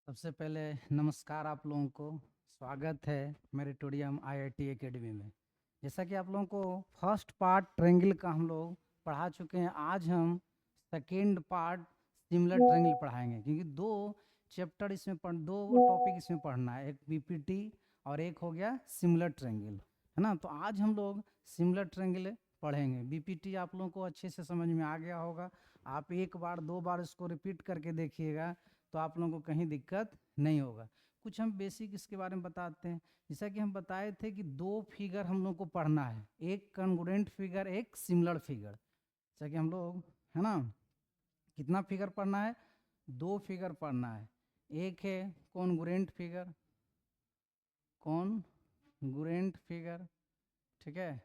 सबसे पहले नमस्कार आप लोगों को। स्वागत है मेरिटोरियम आईआईटी एकेडमी में। जैसा कि आप लोगों को फर्स्ट पार्ट ट्रायंगल का हम लोग पढ़ा चुके हैं, आज हम सेकेंड पार्ट सिमिलर ट्रायंगल पढ़ाएंगे, क्योंकि दो टॉपिक इसमें पढ़ना है, एक बीपीटी और एक हो गया सिमिलर ट्रायंगल, है ना। तो आज हम लोग सिमिलर ट्रायंगल पढ़ेंगे। बीपीटी आप लोगों को अच्छे से समझ में आ गया होगा। आप एक बार दो बार इसको रिपीट करके देखिएगा तो आप लोगों को कहीं दिक्कत नहीं होगा। कुछ हम बेसिक इसके बारे में बताते हैं। जैसा कि हम बताए थे कि दो फिगर हम लोग को पढ़ना है, एक कॉन्ग्रुएंट फिगर, एक सिमिलर फिगर। जैसा कि हम लोग, है ना, कितना फिगर पढ़ना है? दो फिगर पढ़ना है। एक है कॉन्ग्रुएंट फिगर, कॉन्ग्रुएंट फिगर, ठीक है,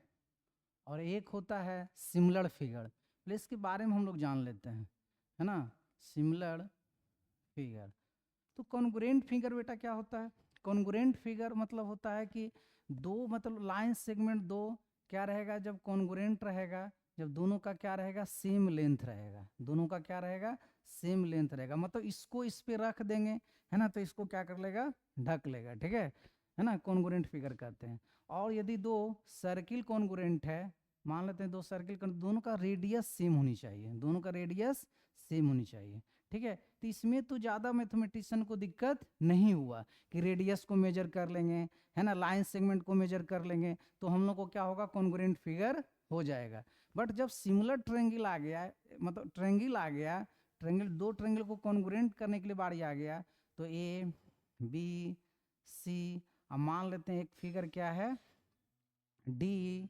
और एक होता है सिमिलर फिगर। पहले इसके बारे में हम लोग जान लेते हैं, है ना। सिमिलर फिगर, तो कॉन्ग्रुएंट फिगर बेटा क्या होता है? कॉन्ग्रुएंट फिगर मतलब होता है कि दो, मतलब लाइन सेगमेंट दो क्या रहेगा जब कॉन्ग्रुएंट रहेगा? जब दोनों का क्या रहेगा? सेम लेंथ रहेगा। दोनों का क्या रहेगा? सेम लेंथ रहेगा। मतलब इसको इस पे रख देंगे, है ना, तो इसको क्या कर लेगा? ढक लेगा, ठीक है ना, कॉन्ग्रुएंट फिगर कहते हैं। और यदि दो सर्किल कॉन्ग्रुएंट है, मान लेते हैं दो सर्किल, दोनों का रेडियस सेम होनी चाहिए, दोनों का रेडियस सेम होनी चाहिए, ठीक है। तो इसमें तो ज़्यादा मैथमेटिशियन को दिक्कत नहीं हुआ कि रेडियस को मेजर कर लेंगे, है ना, लाइन सेगमेंट को मेजर कर लेंगे, तो हम लोग को क्या होगा? कॉन्ग्रुएंट फिगर हो जाएगा। बट जब सिमिलर ट्रायंगल आ गया, मतलब ट्रायंगल आ गया, ट्रायंगल, दो ट्रायंगल को कॉन्ग्रुएंट करने के लिए बारी आ गया, तो ए बी सी, अब मान लेते हैं एक फिगर क्या है? डी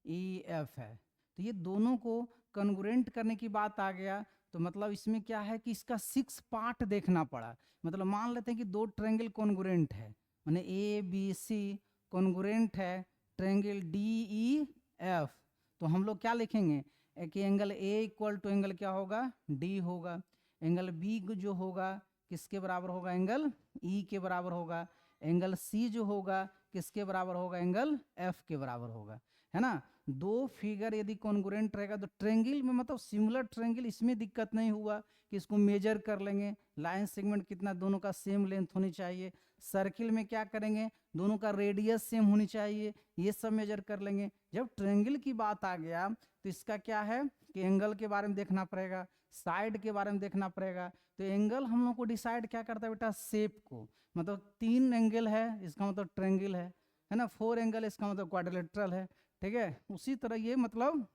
ई एफ है। तो ये दोनों को कॉन्ग्रुएंट करने की बात आ गया, तो मतलब इसमें क्या है कि इसका 6 पार्ट देखना पड़ा। मतलब मान लेते हैं कि दो ट्रायंगल कॉन्ग्रुएंट है, माने ए बी सी कॉन्ग्रुएंट है ट्रायंगल डी ई एफ, तो हम लोग क्या लिखेंगे कि angle A equal to angle क्या होगा? डी होगा। एंगल बी जो होगा किसके बराबर होगा? एंगल ई के बराबर होगा। एंगल सी जो होगा किसके बराबर होगा? एंगल एफ के बराबर होगा, है ना। दो फिगर यदि कॉन्ग्रुएंट रहेगा तो ट्रायंगल में, मतलब सिमिलर ट्रायंगल, इसमें दिक्कत नहीं हुआ कि इसको मेजर कर लेंगे, लाइन सेगमेंट कितना, दोनों का सेम लेंथ होनी चाहिए। सर्किल में क्या करेंगे? दोनों का रेडियस सेम होनी चाहिए, ये सब मेजर कर लेंगे। जब ट्रायंगल की बात आ गया तो इसका क्या है कि एंगल के बारे में देखना पड़ेगा, साइड के बारे में देखना पड़ेगा। तो एंगल हम लोग को डिसाइड क्या करता है बेटा? शेप को, मतलब 3 एंगल है इसका मतलब ट्रायंगल है ना, 4 एंगल इसका मतलब क्वाड्रिलेटरल है, ठीक है। उसी तरह ये मतलब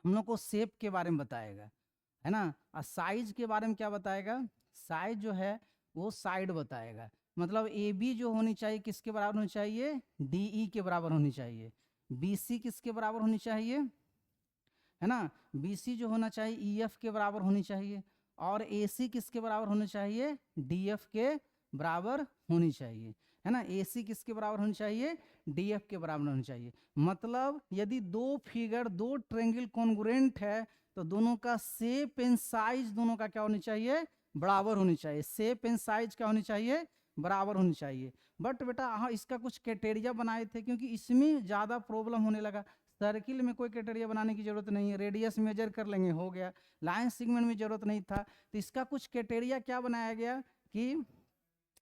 हम लोग को शेप के बारे में बताएगा, है ना। और साइज के बारे में क्या बताएगा? साइज जो है वो साइड बताएगा। मतलब ए बी जो होनी चाहिए किसके बराबर होनी चाहिए? डी ई के बराबर होनी चाहिए। बी सी किसके बराबर होनी चाहिए? है ना, बी सी जो होना चाहिए ई एफ के बराबर होनी चाहिए। और ए सी किसके बराबर होनी चाहिए? डी एफ के बराबर होनी चाहिए, है ना। ए सी किसके बराबर होनी चाहिए? डी एफ के बराबर होनी चाहिए। मतलब यदि दो फिगर, दो ट्रायंगल कॉन्ग्रुएंट है, तो दोनों का शेप एंड साइज दोनों का क्या होनी चाहिए? बराबर होनी चाहिए। शेप एंड साइज क्या होनी चाहिए? बराबर होनी चाहिए। बट बेटा हाँ, इसका कुछ क्राइटेरिया बनाए थे, क्योंकि इसमें ज़्यादा प्रॉब्लम होने लगा। सर्किल में कोई क्राइटेरिया बनाने की जरूरत नहीं है, रेडियस मेजर कर लेंगे, हो गया। लाइन सेगमेंट में जरूरत नहीं था, तो इसका कुछ क्राइटेरिया क्या बनाया गया कि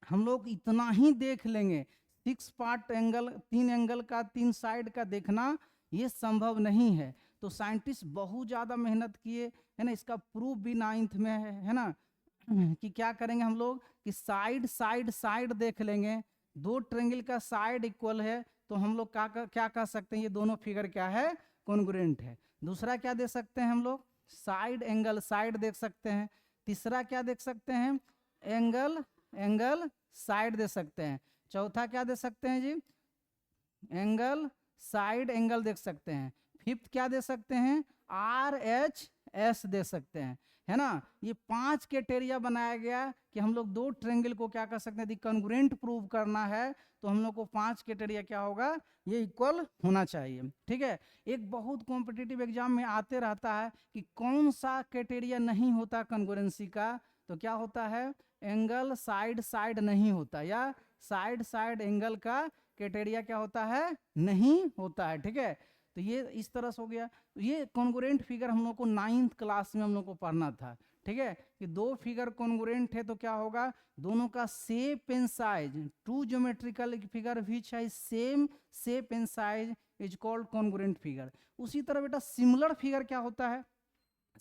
हम लोग इतना ही देख लेंगे, 6 पार्ट एंगल, 3 एंगल का, 3 साइड का देखना ये संभव नहीं है। तो साइंटिस्ट बहुत ज़्यादा मेहनत किए, है ना। इसका प्रूफ भी 9th में है ना, कि क्या करेंगे हम लोग कि साइड साइड साइड देख लेंगे। दो ट्रायंगल का साइड इक्वल है तो हम लोग क्या कह सकते हैं? ये दोनों फिगर क्या है? कॉन्ग्रुएंट है। दूसरा क्या दे सकते हैं हम लोग? साइड एंगल, साइड देख सकते हैं। तीसरा क्या देख सकते हैं? एंगल, एंगल साइड दे सकते हैं। चौथा क्या दे सकते हैं जी? एंगल साइड एंगल देख सकते हैं। फिफ्थ क्या दे सकते हैं? आर एच एस दे सकते हैं, है ना। ये 5 क्राइटेरिया बनाया गया कि हम लोग दो ट्रायंगल को क्या कर सकते हैं? यदि कॉन्ग्रुएंट प्रूव करना है तो हम लोग को 5 क्राइटेरिया क्या होगा? ये इक्वल होना चाहिए, ठीक है। एक बहुत कॉम्पिटिटिव एग्जाम में आते रहता है कि कौन सा क्राइटेरिया नहीं होता कॉन्ग्रुएंसी का, तो क्या होता है? एंगल साइड साइड नहीं होता, या साइड साइड एंगल का क्राइटेरिया क्या होता है? नहीं होता है, ठीक है। तो ये इस तरह से हो गया। ये कॉन्ग्रुएंट फिगर हम लोग को 9th क्लास में हम लोग को पढ़ना था। ठीक है, कि दो फिगर कॉन्ग्रुएंट है तो क्या होगा, दोनों का shape and size, two geometrical figure which है same shape and size is called congruent figure. उसी तरह बेटा सिमिलर फिगर क्या होता है,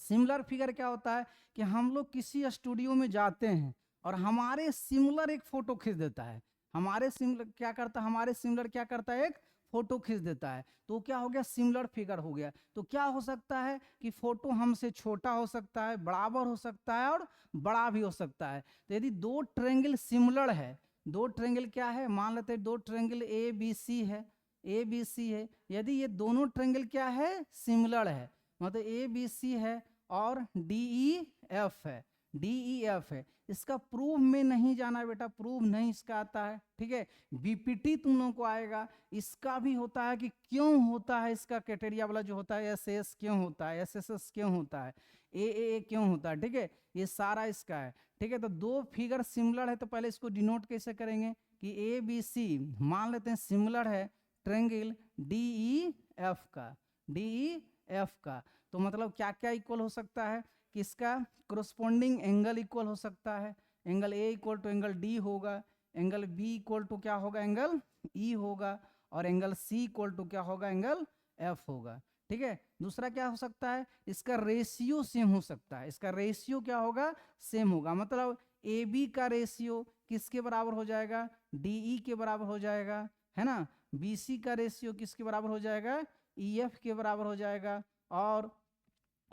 सिमिलर फिगर क्या होता है कि हम लोग किसी स्टूडियो में जाते हैं और हमारे सिमिलर एक फोटो खींच देता है, हमारे सिमिलर क्या करता है, हमारे सिमिलर क्या करता है, एक फोटो खींच देता है, तो क्या हो गया, सिमिलर फिगर हो गया। तो क्या हो सकता है कि फोटो हमसे छोटा हो सकता है, बराबर हो सकता है और बड़ा भी हो सकता है। तो यदि दो ट्रायंगल सिमिलर है, दो ट्रायंगल क्या है, मान लेते हैं दो ट्रायंगल ए बी सी है, ए बी सी है, यदि ये दोनों ट्रायंगल क्या है, सिमिलर है, मतलब ए बी सी है और डी ई एफ है, डी ई एफ है, इसका प्रूफ में नहीं जाना बेटा, प्रूफ नहीं इसका आता है, ठीक है। बीपीटी तुम लोगों को आएगा, इसका भी होता है कि क्यों होता है, इसका क्राइटेरिया वाला जो होता है, एस एस क्यों होता है, एस एस एस क्यों होता है, ए क्यों होता है, ठीक है, ये सारा इसका है, ठीक है। तो दो फिगर सिमिलर है तो पहले इसको डिनोट कैसे करेंगे कि ए बी सी मान लेते हैं सिमिलर है ट्रायंगल डी ई एफ का, डी ई एफ का, तो मतलब क्या क्या इक्वल हो सकता है कि इसका कोरस्पॉन्डिंग एंगल इक्वल हो सकता है, angle A equal to angle D होगा, एंगल बी इक्वल टू क्या होगा, एंगल ई होगा, और एंगल सी इक्वल टू क्या होगा, एंगल एफ होगा, ठीक है। दूसरा क्या हो सकता है, इसका रेशियो सेम हो सकता है, इसका रेशियो क्या होगा, सेम होगा, मतलब ए बी का रेशियो किसके बराबर हो जाएगा, डी ई के बराबर हो जाएगा, है ना, बी सी का रेशियो किसके बराबर हो जाएगा, ई एफ के बराबर हो जाएगा, और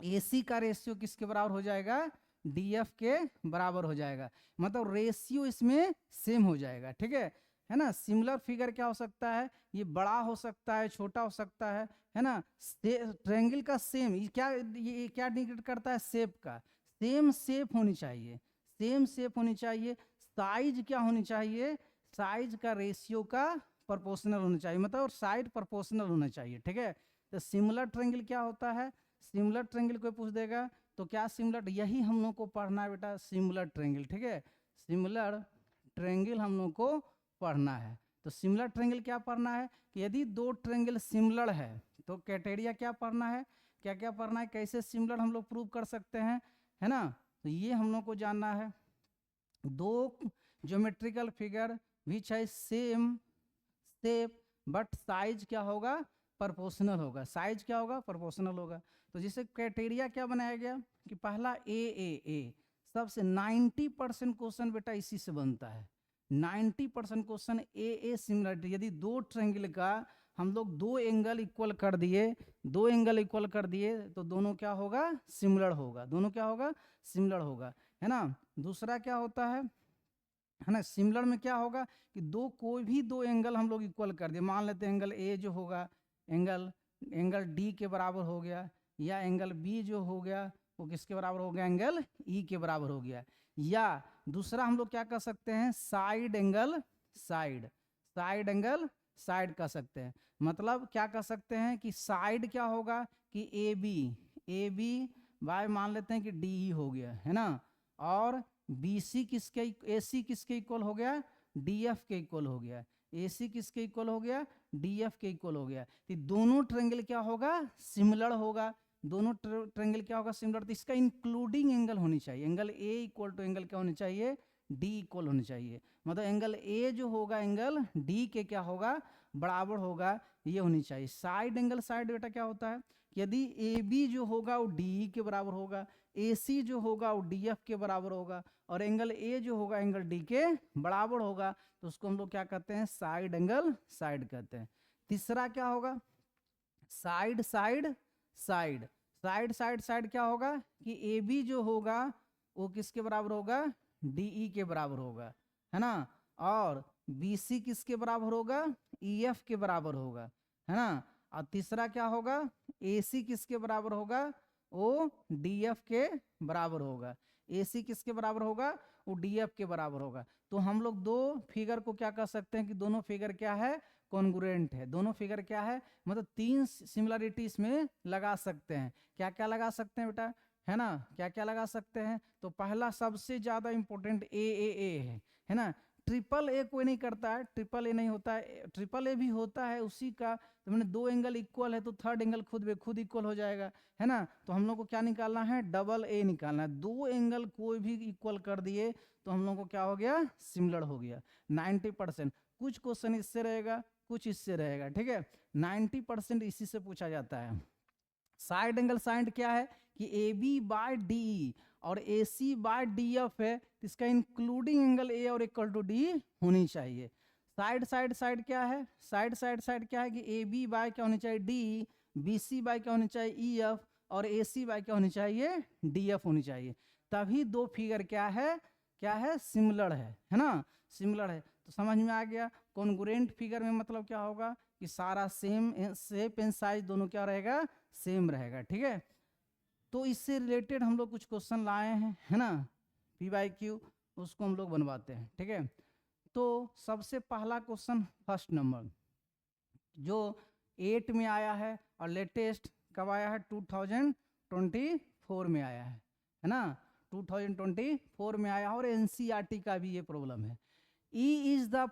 AC का रेशियो किसके बराबर हो जाएगा, DF के बराबर हो जाएगा, मतलब रेशियो इसमें सेम हो जाएगा, ठीक है ना। सिमिलर फिगर क्या हो सकता है, ये बड़ा हो सकता है, छोटा हो सकता है ना। ट्रायंगल का सेम ये क्या इंडिकेट करता है, शेप का, सेम शेप होनी चाहिए, सेम शेप होनी चाहिए, साइज क्या होनी चाहिए, साइज का रेशियो का प्रोपोर्शनल होना चाहिए, मतलब साइड प्रोपोर्शनल होना चाहिए, ठीक है। तो सिमिलर ट्रायंगल क्या होता है, सिमिलर ट्रायंगल कोई पूछ देगा तो क्या सिमिलर, यही हम लोग को पढ़ना है बेटा, सिमिलर ट्रायंगल, ठीक है, सिमिलर ट्रायंगल हम लोग को पढ़ना है। तो सिमिलर ट्रायंगल क्या पढ़ना है कि यदि दो ट्रायंगल सिमिलर है तो क्राइटेरिया क्या पढ़ना है, क्या क्या पढ़ना है, कैसे सिमिलर हम लोग प्रूव कर सकते हैं, है ना। तो ये हम लोग को जानना है, दो ज्योमेट्रिकल फिगर विच है सेम शेप बट साइज क्या होगा, प्रोपोर्शनल होगा, साइज क्या होगा, प्रोपोर्शनल होगा। तो जिसे क्राइटेरिया क्या बनाया गया कि पहला ए सबसे 90% क्वेश्चन बेटा इसी से बनता है, 90% क्वेश्चन ए सिमिलरिटी, यदि दो ट्रायंगल का हम लोग दो एंगल इक्वल कर दिए, दो एंगल इक्वल कर दिए तो दोनों क्या होगा, सिमिलर होगा, दोनों क्या होगा, सिमिलर होगा, है ना। दूसरा क्या होता है ना, सिमिलर में क्या होगा कि दो कोई भी दो एंगल हम लोग इक्वल कर दिए, मान लेते हैं एंगल ए जो होगा एंगल डी के बराबर हो गया, या एंगल बी जो हो गया वो किसके बराबर हो गया, एंगल ई के बराबर हो गया, या दूसरा हम लोग क्या कर सकते हैं, साइड एंगल साइड कर सकते हैं, मतलब क्या कर सकते हैं कि साइड क्या होगा कि ए बी बाय मान लेते हैं कि डी ई हो गया, है ना, और BC किसके, AC किसके इक्वल हो गया, DF के इक्वल हो गया, AC किसके इक्वल हो गया, DF के इक्वल हो गया। तो दोनों ट्रायंगल क्या होगा, सिमिलर होगा, दोनों ट्रायंगल क्या होगा, सिमिलर। तो इसका इंक्लूडिंग एंगल होनी चाहिए, angle A equal to angle क्या होनी चाहिए, D इक्वल होनी चाहिए, मतलब एंगल A जो होगा एंगल D के क्या होगा, बराबर होगा, ये होनी चाहिए। साइड एंगल साइड बेटा क्या होता है, यदि AB जो होगा वो DE के बराबर होगा, AC जो होगा वो DF के बराबर होगा, और एंगल A जो होगा एंगल D के बराबर होगा, तो उसको हम लोग क्या कहते हैं, साइड एंगल साइड कहते हैं। तीसरा क्या होगा, साइड साइड क्या होगा कि AB जो होगा वो किसके बराबर होगा, DE के बराबर होगा, है ना, और BC किसके बराबर होगा, EF के बराबर होगा, है ना, और तीसरा क्या होगा, AC किसके बराबर होगा, वो DF के बराबर होगा, AC किसके बराबर होगा, वो DF के बराबर होगा। तो हम लोग दो फिगर को क्या कर सकते हैं कि दोनों फिगर क्या है, कॉन्ग्रुएंट है, दोनों फिगर क्या है, मतलब तीन सिमिलरिटी इसमें लगा सकते हैं। क्या क्या लगा सकते हैं बेटा, है ना, क्या क्या लगा सकते हैं, तो पहला सबसे ज्यादा इंपॉर्टेंट ए है ना, ट्रिपल ए कोई नहीं करता है, ट्रिपल ए नहीं होता है, ट्रिपल ए भी होता है उसी का, तो मैंने दो एंगल इक्वल है तो थर्ड एंगल खुद बे खुद इक्वल हो जाएगा, है ना। तो हम लोग को क्या निकालना है, डबल ए निकालना है। दो एंगल कोई भी इक्वल कर दिए तो हम लोग को क्या हो गया, सिमिलर हो गया 90%। कुछ क्वेश्चन इससे रहेगा, कुछ इससे रहेगा, ठीक है। 90% इसी से पूछा जाता है। साइड एंगल साइड क्या है कि ए बी बाय डी और ए सी बाय डी एफ है, तो इसका इंक्लूडिंग एंगल ए और इक्वल टू डी होनी चाहिए। साइड साइड साइड क्या है, साइड साइड साइड क्या है कि ए बी बाय क्या होनी चाहिए, डी, बी सी बाय क्या होनी चाहिए, ई एफ, और ए सी बाय क्या होनी चाहिए, डी एफ होनी चाहिए। तभी दो फिगर क्या है सिमिलर है ना, सिमिलर है। तो समझ में आ गया। कॉन्ग्रुएंट फिगर में मतलब क्या होगा कि सारा सेम शेप एंड साइज दोनों क्या रहेगा, सेम रहेगा, ठीक है। तो इससे रिलेटेड हम लोग कुछ क्वेश्चन लाए हैं, है ना, पी बाई क्यू, उसको हम लोग बनवाते हैं, ठीक है। तो सबसे पहला क्वेश्चन फर्स्ट नंबर जो 8 में आया है और लेटेस्ट कब आया है, 2024 में आया है ना, 2024 में आया है, और एनसीईआरटी का भी ये प्रॉब्लम है। E is the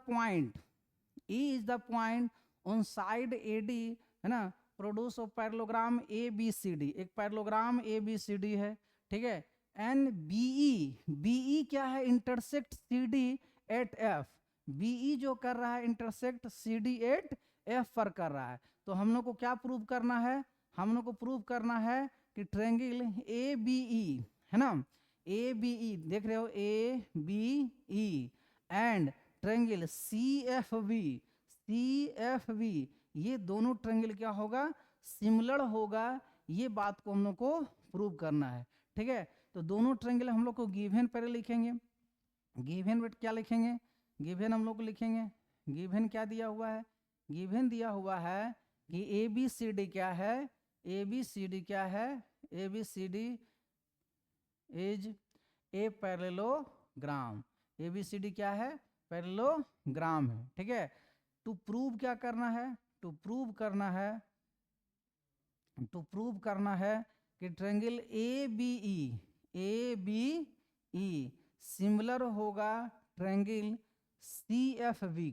point on side A D, है ना, produce of parallelogram A B C D, एक parallelogram A B C D है, ठीक है। एंड बीई क्या है, intersect C D at F, B E जो कर रहा है intersect C D at F पर कर रहा है। तो हम लोग को क्या प्रूव करना है, हम लोग को प्रूव करना है कि ट्रायंगल ए बी ई, है ना, ए बी ई देख रहे हो, A B E and triangle C F B, ये दोनों ट्रायंगल क्या होगा, सिमिलर होगा। ये बात को हम लोग को प्रूव करना है, ठीक है। तो दोनों ट्रायंगल हम लोग को गिवन पहले लिखेंगे, गिवन वेट क्या लिखेंगे, गिवन हम लोग को लिखेंगे, गिवन क्या दिया हुआ है, गिवन दिया हुआ है कि ए बी सी डी क्या है, ए बी सी डी क्या है, A B C D is a parallelogram, A B C D क्या है, पैरेललोग्राम है, ठीक है। टू प्रूव क्या करना है, टू प्रूव करना है कि triangle A B E similar होगा ट्रायंगल सी एफ बी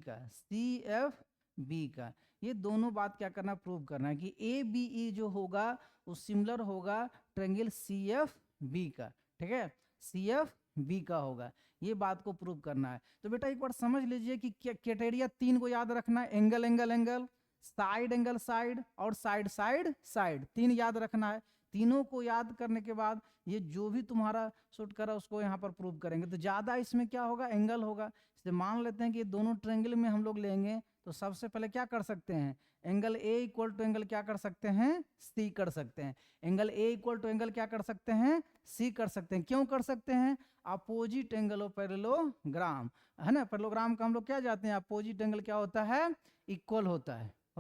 का। ये दोनों बात क्या करना, प्रूव करना है कि ए बी ई जो होगा वो सिमिलर होगा ट्रायंगल सी एफ बी का, ठीक है, सी एफ बी का होगा। ये बात को प्रूव करना है। तो बेटा एक बार समझ लीजिए कि क्राइटेरिया 3 को याद रखना है, angle angle angle, side angle side, और साइड साइड साइड, 3 याद रखना है। तीनों को याद करने के बाद ये जो भी तुम्हारा शूट करा उसको यहाँ पर प्रूव करेंगे। तो ज़्यादा इसमें क्या होगा, एंगल होगा। इसलिए मान लेते हैं कि दोनों ट्रायंगल में हम लोग लेंगे तो सबसे पहले क्या कर सकते हैं, angle A equal to angle क्या कर सकते हैं, सी कर सकते हैं। Angle A equal to angle क्या कर सकते हैं, सी कर सकते हैं। क्यों कर सकते हैं, अपोजिट एंगल ऑफ पैरेललोग्राम, है ना, पैरेललोग्राम का हम लोग क्या जाते हैं, अपोजिट एंगल क्या होता है, इक्वल होता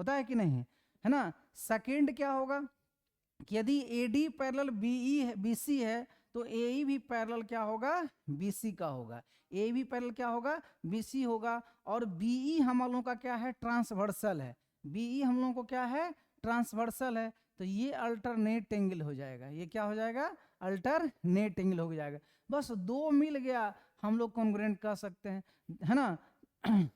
है कि नहीं, है ना। सेकेंड क्या होगा कि यदि A D parallel B C है तो ए ई भी पैरेलल क्या होगा, बी सी का होगा, ए भी पैरेलल क्या होगा, बी सी होगा। और बी ई हम लोगों का क्या है, ट्रांसवर्सल है, बी ई हम लोगों को क्या है, ट्रांसवर्सल है। तो ये अल्टरनेट एंगल हो जाएगा, ये क्या हो जाएगा, अल्टरनेट एंगल हो जाएगा। बस दो मिल गया, हम लोग कॉन्ग्रुएंट कह सकते हैं, है ना।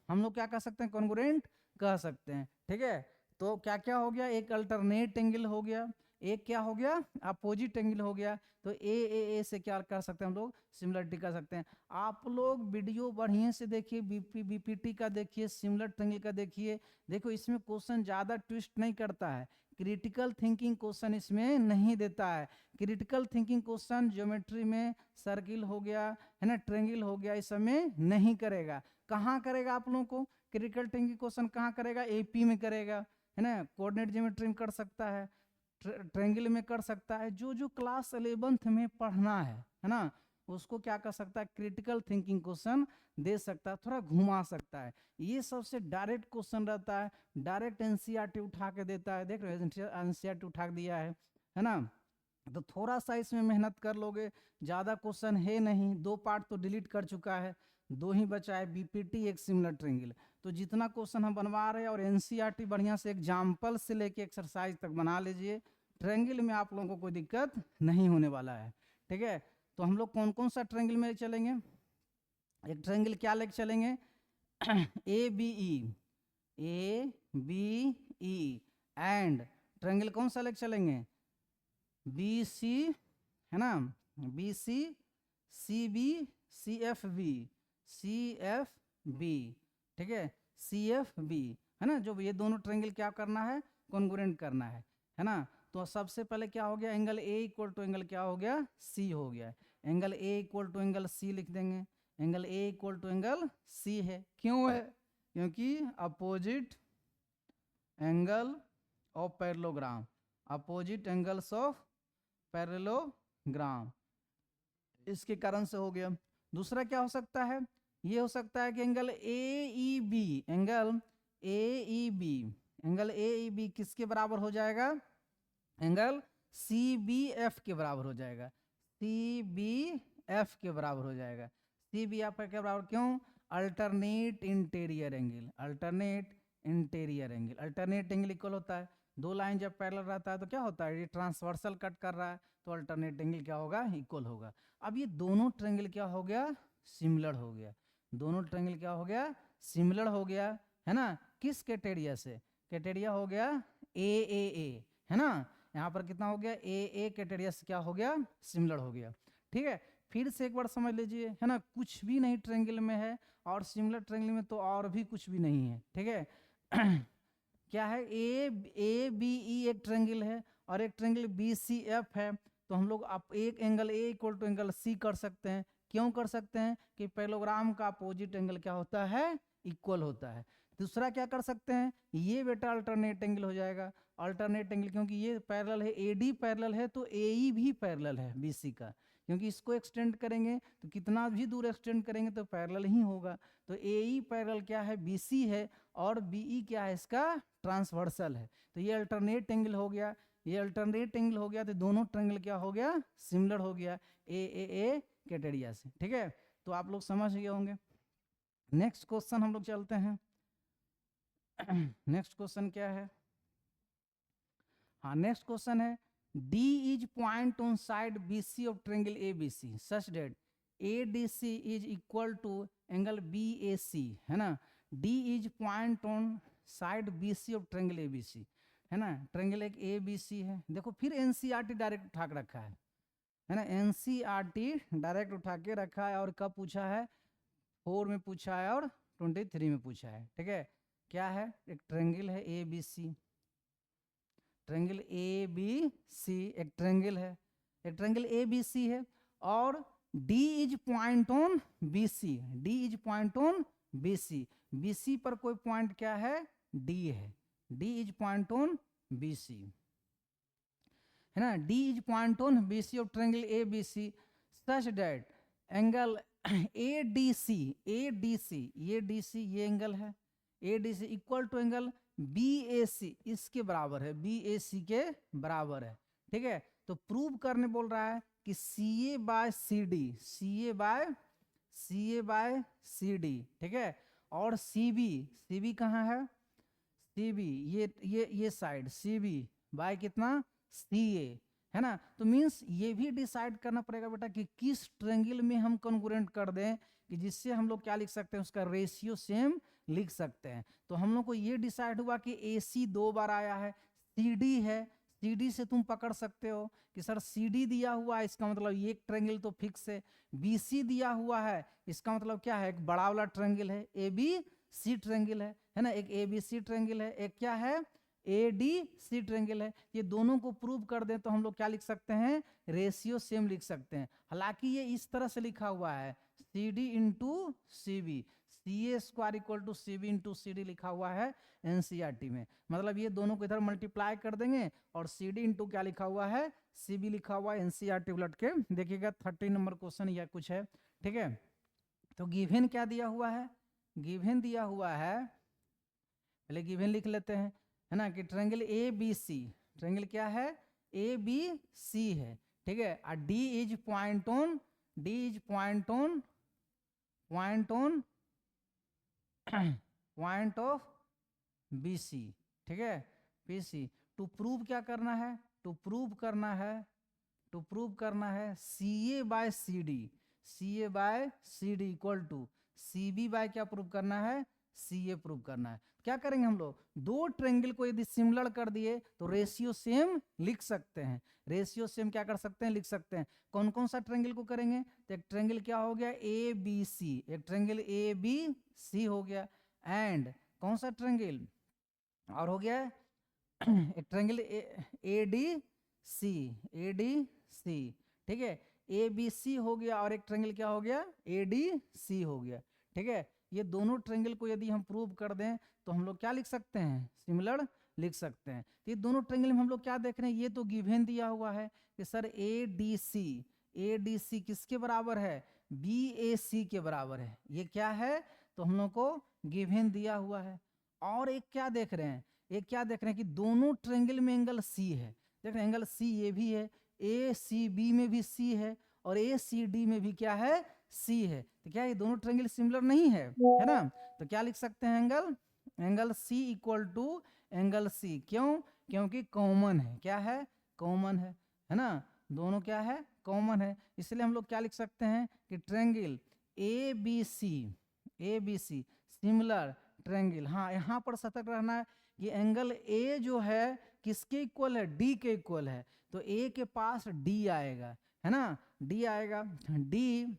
हम लोग क्या कह सकते हैं, कॉन्ग्रुएंट कह सकते हैं, ठीक है। तो क्या क्या हो गया, एक अल्टरनेट एंगल हो गया, एक क्या हो गया, अपोजिट एंगल हो गया। तो ए से क्या कर सकते हैं हम लोग, सिमिलरिटी कर सकते हैं। आप लोग वीडियो बढ़िया से देखिए, बीपीटी का देखिए, सिमिलर ट्रायंगल का देखिए। देखो इसमें क्वेश्चन ज़्यादा ट्विस्ट नहीं करता है, क्रिटिकल थिंकिंग क्वेश्चन इसमें नहीं देता है। क्रिटिकल थिंकिंग क्वेश्चन ज्योमेट्री में सर्किल हो गया, है ना, ट्रायंगल हो गया, इस समय नहीं करेगा। कहाँ करेगा आप लोगों को क्रिटिकल थिंकिंग क्वेश्चन, कहाँ करेगा, एपी में करेगा, है ना, कोऑर्डिनेट ज्योमेट्री में कर सकता है, ट्रायंगल में कर सकता है। जो जो क्लास 11th में पढ़ना है ना, उसको क्या कर सकता है, क्रिटिकल थिंकिंग क्वेश्चन दे सकता है, थोड़ा घुमा सकता है। ये सबसे डायरेक्ट क्वेश्चन रहता है, डायरेक्ट एनसीईआरटी उठा के देता है। देख रहे हो एनसीईआरटी उठा दिया है ना। तो थोड़ा सा इसमें मेहनत कर लोगे, ज़्यादा क्वेश्चन है नहीं, 2 पार्ट तो डिलीट कर चुका है, 2 ही बचा है, बीपीटी एक सिमिलर ट्रायंगल। तो जितना क्वेश्चन हम बनवा रहे हैं, और एनसीईआरटी बढ़िया से एग्जाम्पल से लेके एक्सरसाइज तक बना लीजिए, ट्रायंगल में आप लोगों को कोई दिक्कत नहीं होने वाला है, ठीक है। तो हम लोग कौन कौन सा ट्रायंगल में चलेंगे, एक ट्रायंगल क्या लेके चलेंगे, A B E and triangle कौन सा लेके चलेंगे, बी सी, है ना, B C C B C F B, ठीक है, सी एफ बी, है ना, जो ये दोनों ट्रायंगल क्या करना है, कॉन्ग्रुएंट करना है ना। तो सबसे पहले क्या हो गया, angle A equal to angle क्या हो गया, सी हो गया, angle A equal to angle C लिख देंगे, angle A equal to angle C है, क्यों है, क्योंकि opposite angle of parallelogram, opposite angles of parallelogram, इसके कारण से हो गया। दूसरा क्या हो सकता है, ये हो सकता है कि angle A E B, angle A E B, angle A E B किसके बराबर हो जाएगा, एंगल सी बी एफ के बराबर हो जाएगा, सी बी एफ के बराबर हो जाएगा, सी बी एफ के बराबर, क्यों, alternate interior angle, alternate interior angle, alternate angle equal होता है, दो लाइन जब पैरेलल रहता है तो क्या होता है, ये ट्रांसवर्सल कट कर रहा है तो अल्टरनेट एंगल क्या होगा, इक्वल होगा। अब ये दोनों ट्रायंगल क्या हो गया, सिमिलर हो गया, दोनों ट्रायंगल क्या हो गया, सिमिलर हो गया, है ना, किस क्राइटेरिया से, क्राइटेरिया हो गया ए, है ना, यहाँ पर कितना हो गया, ए क्राइटेरिया से क्या हो गया, सिमिलर हो गया, ठीक है। फिर से एक बार समझ लीजिए, है ना, कुछ भी नहीं ट्रायंगल में है और सिमिलर ट्रायंगल में तो और भी कुछ भी नहीं है, ठीक है। क्या है, ए बी ई एक ट्रायंगल है और एक ट्रायंगल बी सी एफ है, तो हम लोग आप एक angle A equal to angle C कर सकते हैं, क्यों कर सकते हैं, कि पैरेललोग्राम का अपोजिट एंगल क्या होता है, इक्वल होता है। दूसरा क्या कर सकते हैं, ये बेटा अल्टरनेट एंगल हो जाएगा, अल्टरनेट एंगल, क्योंकि ये पैरेलल है, ए डी पैरेलल है तो ए ई भी पैरेलल है बी सी का, क्योंकि इसको एक्सटेंड करेंगे तो कितना भी दूर एक्सटेंड करेंगे तो पैरेलल ही होगा, तो ए ई पैरेलल क्या है, बी सी है, और बी ई क्या है, इसका ट्रांसवर्सल है, तो ये अल्टरनेट एंगल हो गया, ये अल्टरनेट एंगल हो गया, तो दोनों ट्रायंगल क्या हो गया, सिमिलर हो गया ए क्राइटेरिया से, ठीक है। तो आप लोग समझ गए होंगे। नेक्स्ट क्वेश्चन हम लोग चलते हैं। नेक्स्ट क्वेश्चन क्या है, हाँ नेक्स्ट क्वेश्चन है, D is point on side B C of triangle A B C such that A D C is equal to angle B A C, है ना, D is point on side B C of triangle A B C, है ना, triangle एक ए B C है, देखो फिर NCERT direct उठा के रखा है ना, एनसीईआरटी डायरेक्ट उठा के रखा है, और कब पूछा है, 4 में पूछा है और 23 में पूछा है, ठीक है। क्या है, एक ट्रायंगल है A B C, triangle A B C एक ट्रायंगल है, एक ट्रायंगल ए बी सी है, और D is point on B C, D is point on B C, B C पर कोई पॉइंट क्या है, D है, D is point on B C, है ना, D is point on B C of triangle A B C such that angle A D C, ये D C ये angle है, A D C equal to angle B A C इसके बराबर है, B A सी के बराबर है, ठीक है। तो प्रूव करने बोल रहा है कि सी A by C D, C A by C D, ठीक है, और सी बी कहाँ है, सी बी ये साइड सी बी बाय कितना, सी ए, है ना, तो मीन्स ये भी डिसाइड करना पड़ेगा बेटा कि किस ट्रायंगल में हम कॉन्ग्रुएंट कर दें, कि जिससे हम लोग क्या लिख सकते हैं, उसका रेशियो सेम लिख सकते हैं। तो हम लोग को ये डिसाइड हुआ कि ए सी 2 बार आया है, सी डी है, सी डी से तुम पकड़ सकते हो कि सर सी डी दिया हुआ है, इसका मतलब ये एक ट्रायंगल तो फिक्स है, बी सी दिया हुआ है, इसका मतलब क्या है, एक बड़ा वाला ट्रायंगल है, ए बी सी ट्रायंगल है ना, एक ए बी सी ट्रायंगल है, एक क्या है, ए डी सी ट्रायंगल है। ये दोनों को प्रूव कर दें तो हम लोग क्या लिख सकते हैं, रेशियो सेम लिख सकते हैं। हालांकि ये इस तरह से लिखा हुआ है, C D into C B, C A square equal to C B into C D लिखा हुआ है एनसीईआरटी में, मतलब ये दोनों को इधर मल्टीप्लाई कर देंगे और सी डी इंटू क्या लिखा हुआ है, सी बी लिखा हुआ है एनसीईआरटी उलट के देखिएगा। 30 नंबर क्वेश्चन या कुछ है, ठीक है। तो गिवन क्या दिया हुआ है, गिवन दिया हुआ है, पहले गिवन लिख लेते हैं, है ना, कि triangle A B C, triangle क्या है, ए बी सी है, ठीक है, और D is point on point of B C, ठीक है, बी सी। टू प्रूव क्या करना है, टू प्रूव करना है C A by C D, C A by C D equal to C B by क्या प्रूव करना है, सी ए प्रूव करना है। क्या करेंगे हम लोग, दो ट्रेंगल को यदि सिमिलर कर दिए तो रेशियो सेम लिख सकते हैं। रेशियो सेम क्या कर सकते हैं, लिख सकते हैं। कौन कौन सा ट्रेंगल को करेंगे, तो एक ट्रेंगल क्या हो गया ए बी सी, एक ट्रेंगल ए बी सी हो गया। एंड कौन सा ट्रेंगल और हो गया एक triangle A D C, A D C, ठीक है। ए बी सी हो गया और एक ट्रेंगल क्या हो गया, ए डी सी हो गया, ठीक है। ये दोनों ट्रेंगल को यदि हम प्रूव कर दें तो हम लोग क्या लिख सकते हैं, सिमिलर लिख सकते हैं। तो ये दोनों ट्रेंगल में हम लोग क्या देख रहे हैं, ये तो गिवन दिया हुआ है कि सर ए डी सी किसके बराबर है, बी ए सी के बराबर है। ये क्या है, तो हम लोग को गिवन दिया हुआ है। और एक क्या देख रहे हैं, एक क्या देख रहे हैं कि दोनों ट्रेंगल में एंगल सी है। देख रहे हैं एंगल सी ये भी है, ए सी बी में भी सी है और ए सी डी में भी क्या है, सी है। तो क्या ये दोनों ट्रेंगल सिमिलर नहीं है ना। तो क्या लिख सकते हैं, angle C equal to angle C, क्यों, क्योंकि कॉमन है। क्या है, कॉमन है ना, दोनों क्या है, कॉमन है। इसलिए हम लोग क्या लिख सकते हैं कि triangle A B C similar triangle. हाँ यहाँ पर सतर्क रहना है कि एंगल ए जो है किसके इक्वल है, डी के इक्वल है। तो ए के पास डी आएगा, है ना, डी आएगा। डी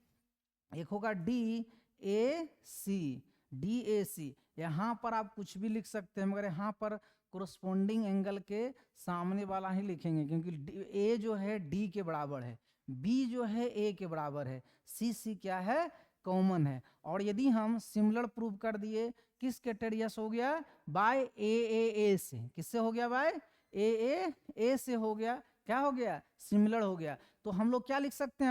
एक होगा डी ए सी, यहाँ पर आप कुछ भी लिख सकते हैं मगर यहाँ पर कोरस्पोंडिंग एंगल के सामने वाला ही लिखेंगे, क्योंकि ए जो है डी के बराबर है, बी जो है ए के बराबर है, सी क्या है, कॉमन है। और यदि हम सिमिलर प्रूव कर दिए, किस क्राइटेरिया से हो गया, बाय ए से, किससे हो गया, बाय ए से हो गया, क्या हो गया, सिमिलर हो गया। तो हम लोग क्या लिख सकते हैं,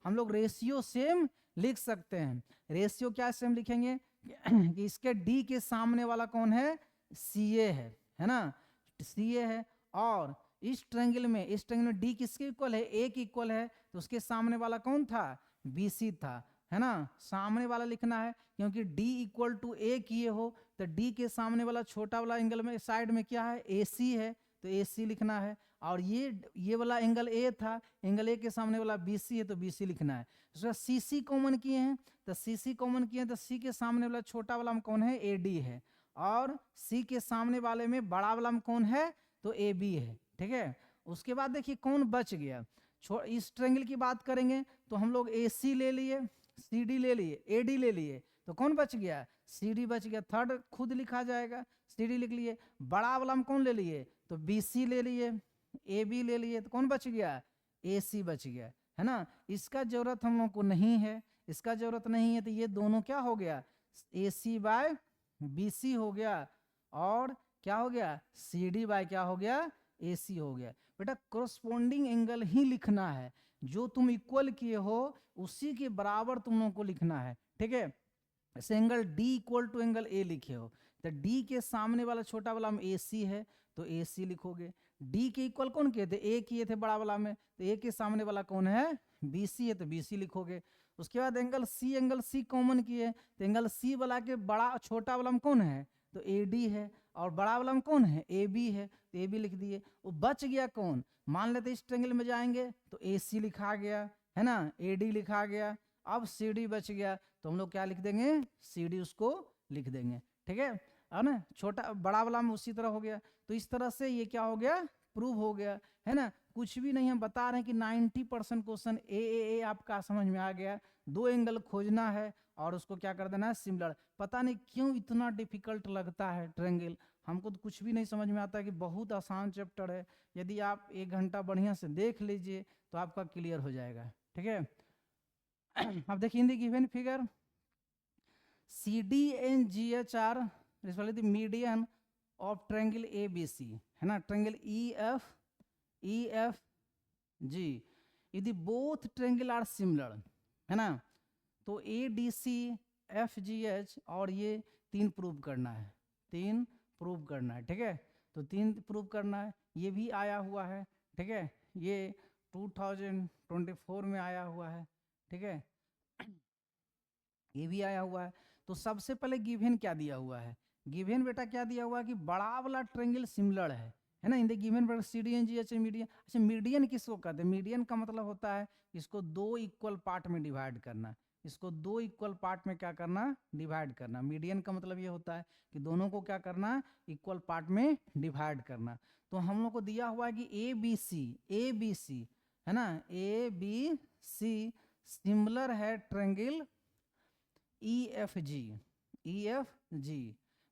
हम लोग रेशियो सेम लिख सकते हैं। रेशियो क्या सेम लिखेंगे कि इसके डी के सामने वाला कौन है, सी ए है ना, सी ए है। और इस ट्रायंगल में डी किसके इक्वल है, ए के इक्वल है, तो उसके सामने वाला कौन था, बी सी था, है ना। सामने वाला लिखना है क्योंकि डी इक्वल टू ए किए हो तो डी के सामने वाला छोटा वाला एंगल में साइड में क्या है, ए सी है, तो ए सी लिखना है। और ये वाला एंगल ए था, एंगल ए के सामने वाला बी सी है, तो बी सी लिखना है। उसका सी सी कॉमन किए हैं, तो सी सी कॉमन किए हैं, तो सी के सामने वाला छोटा वाला में कौन है, ए डी है। और सी के सामने वाले में बड़ा वाला में कौन है, तो ए बी है, ठीक है। उसके बाद देखिए कौन बच गया, इस ट्रायंगल की बात करेंगे तो हम लोग ए सी ले लिए, सी डी ले लिए, ए डी ले लिए, तो कौन बच गया, सी डी बच गया। थर्ड खुद लिखा जाएगा, सी डी लिख लिए। बड़ा वाला में कौन ले लिए, तो बी सी ले लिए, ए बी ले लिए, तो कौन बच गया, ए सी बच गया, है ना। इसका जरूरत हम लोग को नहीं है, इसका जरूरत नहीं है, तो ये दोनों क्या हो गया, ए सी बाय बी सी हो गया। और क्या हो गया, सी डी बाय क्या हो गया, ए सी हो गया। बेटा कोरस्पोंडिंग एंगल ही लिखना है, जो तुम इक्वल किए हो उसी के बराबर तुम लोगों को लिखना है, ठीक है। ऐसे angle D equal to angle A लिखे हो, तो डी के सामने वाला छोटा वाला में ए सी है, तो ए सी लिखोगे। डी के इक्वल कौन किए थे, ए किए थे बड़ा वाला में, तो ए के सामने वाला कौन है, बी सी है, तो बी सी लिखोगे। उसके बाद एंगल सी कॉमन किए, तो एंगल सी वाला के बड़ा छोटा वाला में कौन है, तो ए डी है, और बड़ा वाला में कौन है, ए बी है, तो ए बी लिख दिए। वो बच गया कौन, मान लेते इस ट्रायंगल में जाएंगे तो ए सी लिखा गया, है ना, ए डी लिखा गया। अब सी डी बच गया, तो हम लोग क्या लिख देंगे, सी डी उसको लिख देंगे, ठीक है ना। छोटा बड़ा वाला में उसी तरह हो गया। तो इस तरह से ये क्या हो गया, प्रूव हो गया, है ना। कुछ भी नहीं, हम बता रहे हैं कि 90% क्वेश्चन ए आपका समझ में आ गया। दो एंगल खोजना है और उसको क्या कर देना है, सिमिलर। पता नहीं क्यों इतना डिफिकल्ट लगता है ट्रायंगल, हमको तो कुछ भी नहीं समझ में आता है कि बहुत आसान चैप्टर है। यदि आप 1 घंटा बढ़िया से देख लीजिए तो आपका क्लियर हो जाएगा, ठीक है। अब देखिए इन the given figure CD and GH are respectively the median of triangle ABC, है ना, triangle EFG if the both triangle are similar, है ना। तो ADC FGH और ये 3 प्रूव करना है, 3 प्रूव करना है, ठीक है। तो 3 प्रूव करना है, ये भी आया हुआ है, ठीक है, ये 2024 में आया हुआ है, ठीक है, ये भी आया हुआ है। तो सबसे पहले गिवन क्या दिया हुआ है, गिवन बेटा क्या दिया हुआ है कि बड़ा वाला ट्रायंगल सिमिलर है, है ना, इन द गिवन पर C D and G H median. अच्छा, मीडियन किसको कहते हैं? मीडियन का मतलब होता है इसको दो इक्वल पार्ट में डिवाइड करना, इसको दो इक्वल पार्ट में क्या करना, डिवाइड करना। मीडियन का मतलब ये होता है कि दोनों को क्या करना, इक्वल पार्ट में डिवाइड करना। तो हम लोग को दिया हुआ है कि ए बी सी है ना, ए बी सी सिमिलर है ट्रायंगल ई एफ जी।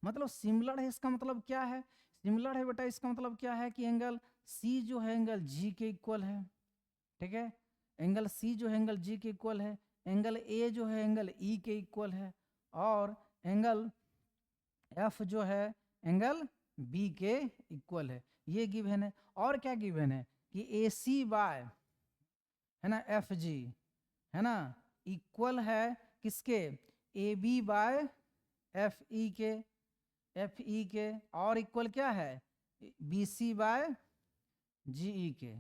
मतलब सिमिलर है, इसका मतलब क्या है? सिमिलर है बेटा, इसका मतलब क्या है कि एंगल सी जो है एंगल जी के इक्वल है, ठीक है, एंगल सी जो है एंगल जी के इक्वल है, एंगल ए जो है एंगल ई के इक्वल है, और एंगल एफ जो है एंगल बी के इक्वल है। ये गिवन है। और क्या गिवन है कि ए सी बाय, है ना, एफ जी, है ना, इक्वल है किसके, A B by F E के, और इक्वल क्या है, बी सी बाय जी ई के।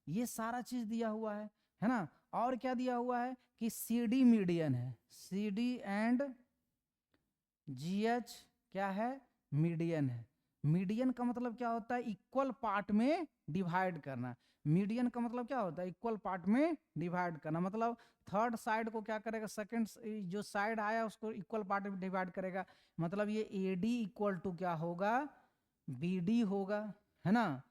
ये सारा चीज दिया हुआ है ना। और क्या दिया हुआ है कि सी डी मीडियन है, C D and G H क्या है, मीडियन है। मीडियन का मतलब क्या होता है, इक्वल पार्ट में डिवाइड करना। मीडियन का मतलब क्या होता है, इक्वल पार्ट में डिवाइड करना। मतलब थर्ड साइड को क्या करेगा, सेकंड जो साइड आया उसको इक्वल पार्ट में डिवाइड करेगा। मतलब ये ए डी इक्वल टू क्या होगा, बी डी होगा, है ना,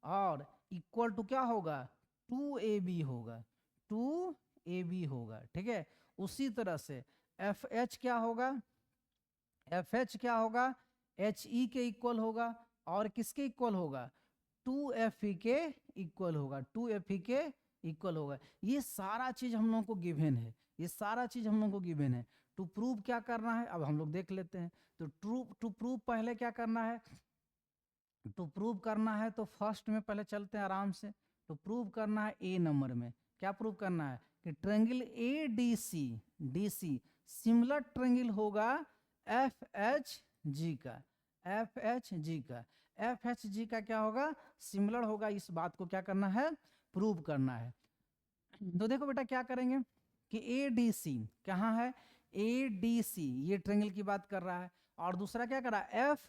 और इक्वल टू क्या होगा, टू ए बी होगा, टू ए बी होगा, ठीक है। उसी तरह से एफ एच क्या होगा, एफ एच क्या होगा, एच ई के इक्वल होगा, और किसके इक्वल होगा, टू एफ ई के इक्वल होगा, टू एफ ई के इक्वल होगा। ये सारा चीज हम लोगों को गिवन है, ये सारा चीज हम लोगों को गिवन है। टू प्रूव क्या करना है, अब हम लोग देख लेते हैं। तो टू प्रूव पहले क्या करना है, टू प्रूव करना है तो फर्स्ट में पहले चलते हैं आराम से। तो प्रूव करना है ए नंबर में, क्या प्रूव करना है कि triangle A D C similar triangle होगा एफ एच जी का, एफ एच जी का, एफ एच जी का क्या होगा, सिमिलर होगा। इस बात को क्या करना है, प्रूव करना है। तो देखो बेटा क्या करेंगे कि ए डी सी कहाँ है, ए डी सी ये ट्रायंगल की बात कर रहा है, और दूसरा क्या कर रहा है, एफ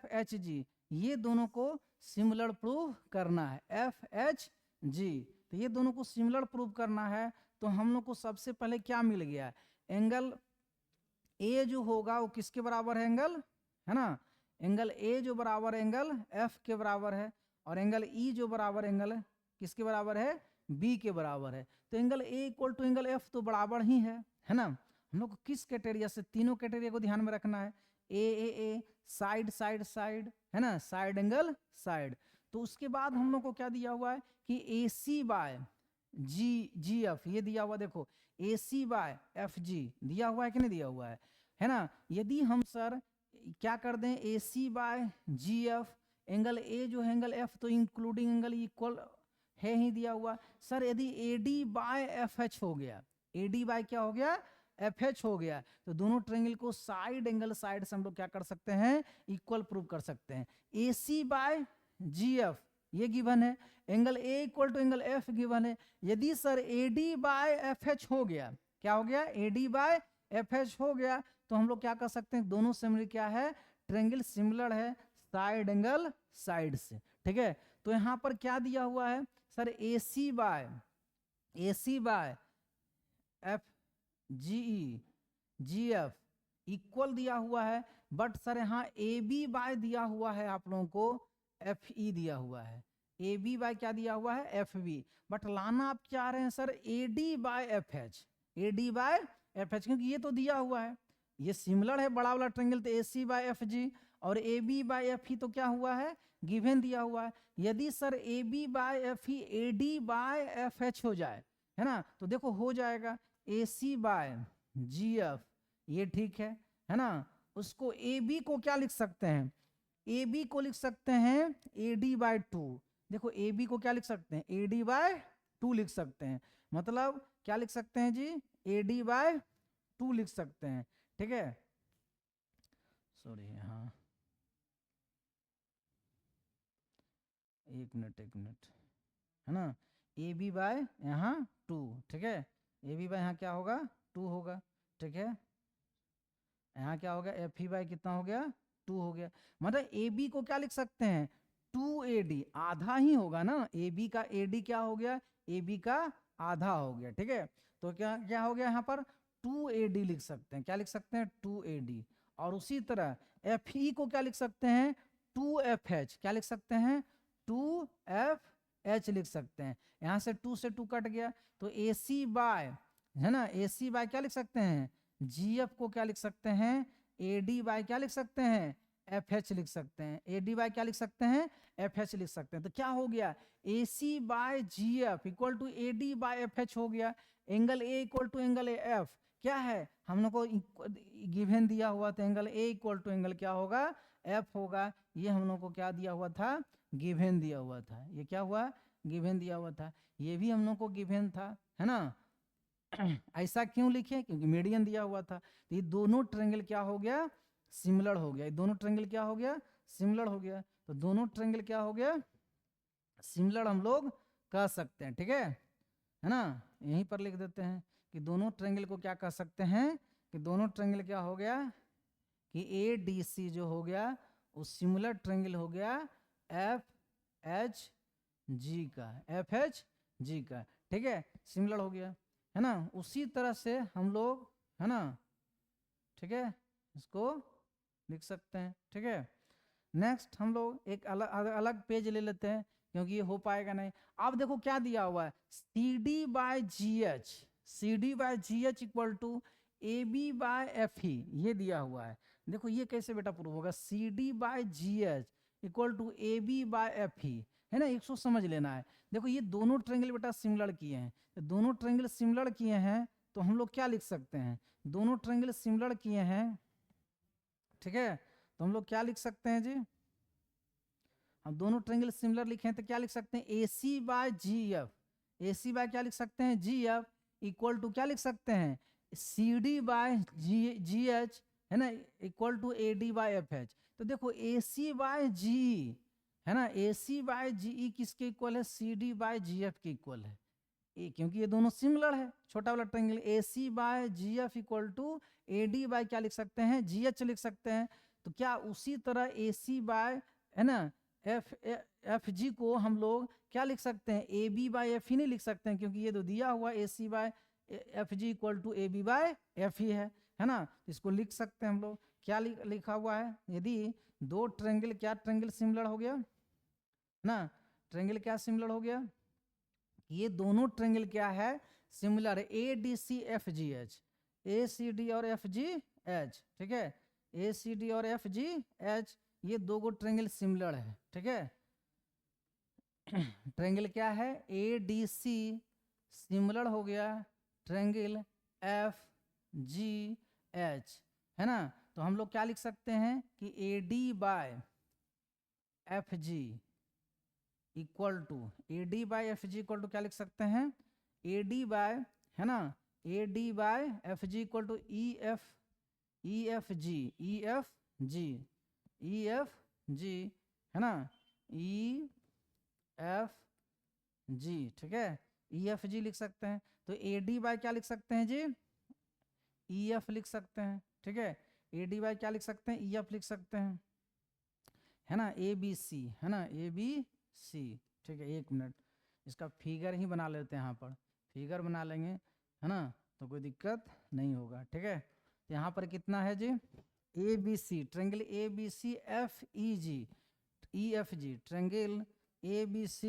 एच जी, ये दोनों को सिमिलर प्रूव करना है, एफ एच जी। तो ये दोनों को सिमिलर प्रूव करना है। तो हम लोग को सबसे पहले क्या मिल गया, एंगल ए जो होगा वो किसके बराबर है, एंगल, है ना, एंगल ए जो बराबर एंगल एफ के बराबर है, और एंगल ई जो बराबर एंगल किसके बराबर है, बी के बराबर है। तो angle A equal to angle F तो बराबर ही है ना। हम लोग को किस कैटेरिया से, तीनों कैटेरिया को ध्यान में रखना है, ए साइड साइड साइड, है ना, साइड एंगल साइड। तो उसके बाद हम लोग को क्या दिया हुआ है कि ए सी बाय जी एफ ये दिया हुआ, देखो ए सी बाय एफ जी दिया हुआ है कि नहीं दिया हुआ है ना। यदि हम सर क्या कर दें, A C by G F, angle A जो है एंगल एफ तो इंक्लूडिंग एंगल इक्वल है ही दिया हुआ। सर यदि A D by F H हो गया, ए डी बाय क्या हो गया, एफ एच हो गया, तो दोनों ट्रायंगल को साइड एंगल साइड से हम लोग क्या कर सकते हैं, इक्वल प्रूव कर सकते हैं। A C by G F ये गिवन है, angle A equal to angle F given है। यदि sir A D by F H हो गया, क्या हो गया, A D by F H हो गया, तो हम लोग क्या कर सकते हैं, दोनों सिमिलर क्या है, ट्रायंगल सिमिलर है साइड एंगल साइड से, ठीक है। तो यहां पर क्या दिया हुआ है sir, A C by F G F equal दिया हुआ है, बट सर यहाँ ए बी बाय दिया हुआ है आप लोगों को, एफ ई दिया हुआ है, ए बी बाय क्या दिया हुआ है, एफ बी। बट लाना आप क्या रहे हैं sir, A D by F H, A D by F H, क्योंकि ये तो दिया हुआ है, ये सिमिलर है बड़ा वाला ट्रायंगल, तो A C by F G, और A B by F E तो क्या हुआ है, गिवन दिया हुआ है। यदि sir A B by F E A D by F H हो जाए, है ना, तो देखो हो जाएगा ए सी बाय जी एफ, ये ठीक है ना। उसको ए बी को क्या लिख सकते हैं, ए बी को लिख सकते हैं ए डी बाय टू। देखो ए बी को क्या लिख सकते हैं, ए डी बाय टू लिख सकते हैं। मतलब क्या लिख सकते हैं जी, ए डी बाय टू लिख सकते हैं, ठीक है। सॉरी, हाँ एक मिनट है ना, ए बी बाय यहाँ टू, ठीक है, ए बी बाय यहाँ क्या होगा, टू होगा, ठीक है। यहाँ क्या हो गया, एफ ई बाय कितना हो गया, 2 हो गया। मतलब ए बी को क्या लिख सकते हैं, 2AD, आधा ही होगा ना, ए बी का AD क्या हो गया, ए बी का आधा हो गया, ठीक है। तो क्या क्या हो गया यहाँ पर 2AD लिख सकते हैं, क्या लिख सकते हैं 2AD। और उसी तरह FE को क्या लिख सकते हैं 2FH, क्या लिख सकते हैं 2FH लिख सकते हैं। यहाँ से 2 से 2 कट गया, तो AC बाय, है ना, AC बाय क्या लिख सकते हैं GF को क्या लिख सकते हैं AD बाय क्या लिख सकते हैं FH लिख सकते हैं, AD बाय क्या लिख सकते हैं FH लिख सकते हैं। तो क्या हो गया AC by GF equal to AD by FH हो गया। Angle A equal to angle AF क्या है, हम लोग को गिवन दिया हुआ था angle A equal to angle क्या होगा F होगा। ये हम लोग को क्या दिया हुआ था, गिवन दिया हुआ था। ये क्या हुआ, गिवन दिया हुआ था। ये भी हम लोग को गिवन था, है ना। ऐसा क्यों लिखे, क्योंकि मीडियन दिया हुआ था। तो ये दोनों ट्रायंगल क्या हो गया, सिमिलर हो गया। ये दोनों ट्रायंगल क्या हो गया, सिमिलर हो गया। तो दोनों ट्रायंगल क्या हो गया, सिमिलर हम लोग कह सकते हैं, ठीक है ना। यहीं पर लिख देते हैं कि दोनों ट्रायंगल को क्या कह सकते हैं, कि दोनों ट्रायंगल क्या हो गया कि ADC जो हो गया वो सिमिलर ट्रायंगल हो गया FHG का, FHG का, ठीक है, सिमिलर हो गया, है ना। उसी तरह से हम लोग, है ना, ठीक है, इसको लिख सकते हैं, ठीक है। नेक्स्ट हम लोग एक अलग अलग पेज ले लेते हैं, क्योंकि ये हो पाएगा नहीं। अब देखो क्या दिया हुआ है CD by GH, CD by GH equal to AB by FE, ये दिया हुआ है। देखो ये कैसे बेटा प्रूव होगा, CD by GH equal to AB by FE, है ना, 100 समझ लेना है। देखो ये दोनों ट्रायंगल बेटा सिमिलर किए हैं, तो दोनों ट्रायंगल सिमिलर किए हैं तो हम लोग क्या लिख सकते हैं, दोनों ट्रायंगल सिमिलर किए हैं, ठीक है, तो हम लोग क्या लिख सकते हैं जी, हम दोनों ट्रायंगल सिमिलर लिखे हैं तो क्या लिख सकते हैं AC by GF, AC by क्या लिख सकते हैं GF इक्वल टू क्या लिख सकते हैं CD बाय GH, है ना, equal to AD by FH। तो देखो AC बाय GE, है ना, AC बाय GE किसके इक्वल है, CD बाय GF के इक्वल है। क्योंकि ये दोनों सिमिलर है, छोटा वाला triangle AC by GF equal to AD by क्या लिख सकते हैं GH लिख सकते हैं। तो क्या उसी तरह AC बाय, है ना, FG को हम लोग क्या लिख सकते हैं AB बाय FE नहीं लिख सकते हैं, क्योंकि ये तो दिया हुआ AC by FG equal to AB by FE है ना। इसको लिख सकते हैं हम लोग, क्या लिखा हुआ है, यदि दो ट्रायंगल, क्या ट्रायंगल सिमिलर हो गया ना, ट्रायंगल क्या सिमिलर हो गया, ये दोनों ट्रायंगल क्या है सिमिलर है, ADC FGH, ACD और FGH, ठीक है, ACD और FGH ये दो गो ट्रायंगल सिमिलर है, ठीक है। ट्रायंगल क्या है ADC सिमिलर हो गया ट्रायंगल FGH, है ना। तो हम लोग क्या लिख सकते हैं कि AD by FG equal to, AD by FG equal to क्या लिख सकते हैं AD बाय, है ना, AD by FG equal to EFG, है ना, EFG, ठीक है, EFG लिख सकते हैं। तो AD बाय क्या लिख सकते हैं जी EF लिख सकते हैं, ठीक है, AD बाय क्या लिख सकते हैं EF लिख सकते हैं, है ना, ABC, है ना, ABC, ठीक है। एक मिनट इसका फिगर ही बना लेते हैं, यहाँ पर फिगर बना लेंगे, है ना, तो कोई दिक्कत नहीं होगा, ठीक है। तो यहाँ पर कितना है जी ABC, triangle ABC EFG, triangle ABC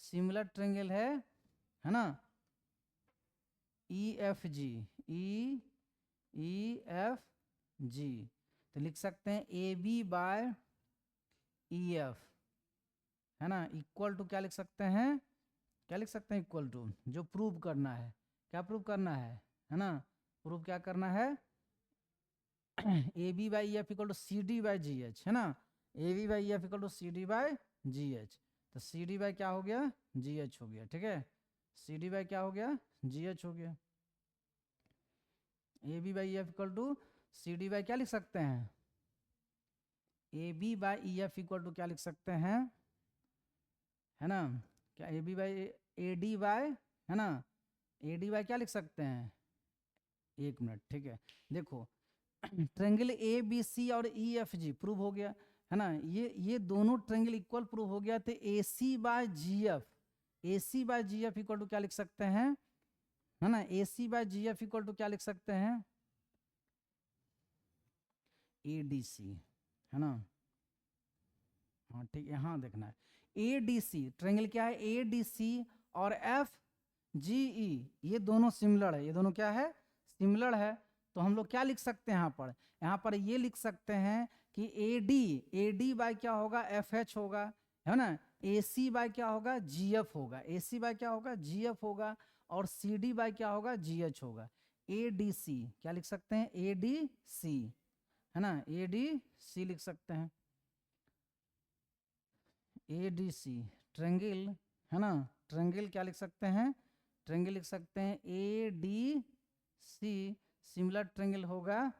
similar triangle है ना, EFG, EFG। तो लिख सकते हैं AB बाय EF, है ना, इक्वल टू क्या लिख सकते हैं, क्या लिख सकते हैं इक्वल टू, जो प्रूव करना है, क्या प्रूव करना है ना, प्रूव क्या करना है AB by EF equal to CD by GH, है ना, AB by EF equal to CD by GH। तो CD बाई क्या हो गया GH हो गया, ठीक है, CD बाई क्या हो गया GH हो गया। AB by EF equal to CD by क्या लिख सकते हैं AB by EF equal to क्या लिख सकते हैं, है ना, क्या AB बाई AD बाय, है ना, AD बाय क्या लिख सकते हैं एक मिनट, ठीक है। देखो ट्रेंगल ए बी सी और ई एफ जी प्रूव हो गया, है ना। ये दोनों ट्रेंगल इक्वल प्रूव हो गया, तो A C by G F, A C by G F equal to क्या लिख सकते हैं, है ना, A C by G F equal to क्या लिख सकते हैं, ए डी सी, है ना। हाँ ठीक है, यहाँ देखना है ए डी सी ट्रेंगल क्या है, ए डी सी और एफ जी ई, ये दोनों सिमिलर है, ये दोनों क्या है, सिमिलर है। तो हम लोग क्या लिख सकते हैं यहाँ पर ये लिख सकते हैं कि ए डी बाय क्या होगा, एफ एच होगा, है ना। ए सी बाय क्या होगा, जी एफ होगा, ए सी बाय क्या होगा, जी एफ होगा, और सी डी बाय क्या होगा, जी एच होगा। ए डी सी क्या लिख सकते हैं, ए डी सी, है ना, ए डी सी लिख सकते हैं, ए डी सी ट्रेंगल, है ना। ट्रेंगल क्या लिख सकते हैं, ट्रेंगल लिख सकते हैं A D C, similar triangle होगा,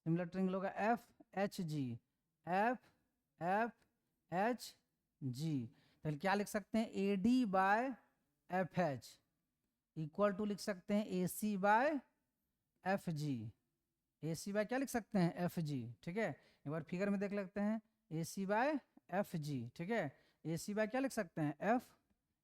सिमिलर ट्रेंगल होगा F H G, F F H G. तो क्या लिख सकते हैं, A D by F H equal to लिख सकते हैं A C by F G, A C by क्या लिख सकते हैं, एफ जी, ठीक है। एक बार फिगर में देख लेते हैं, ए सी बाय एफ जी, ठीक है, ए सी बाय क्या लिख सकते हैं, एफ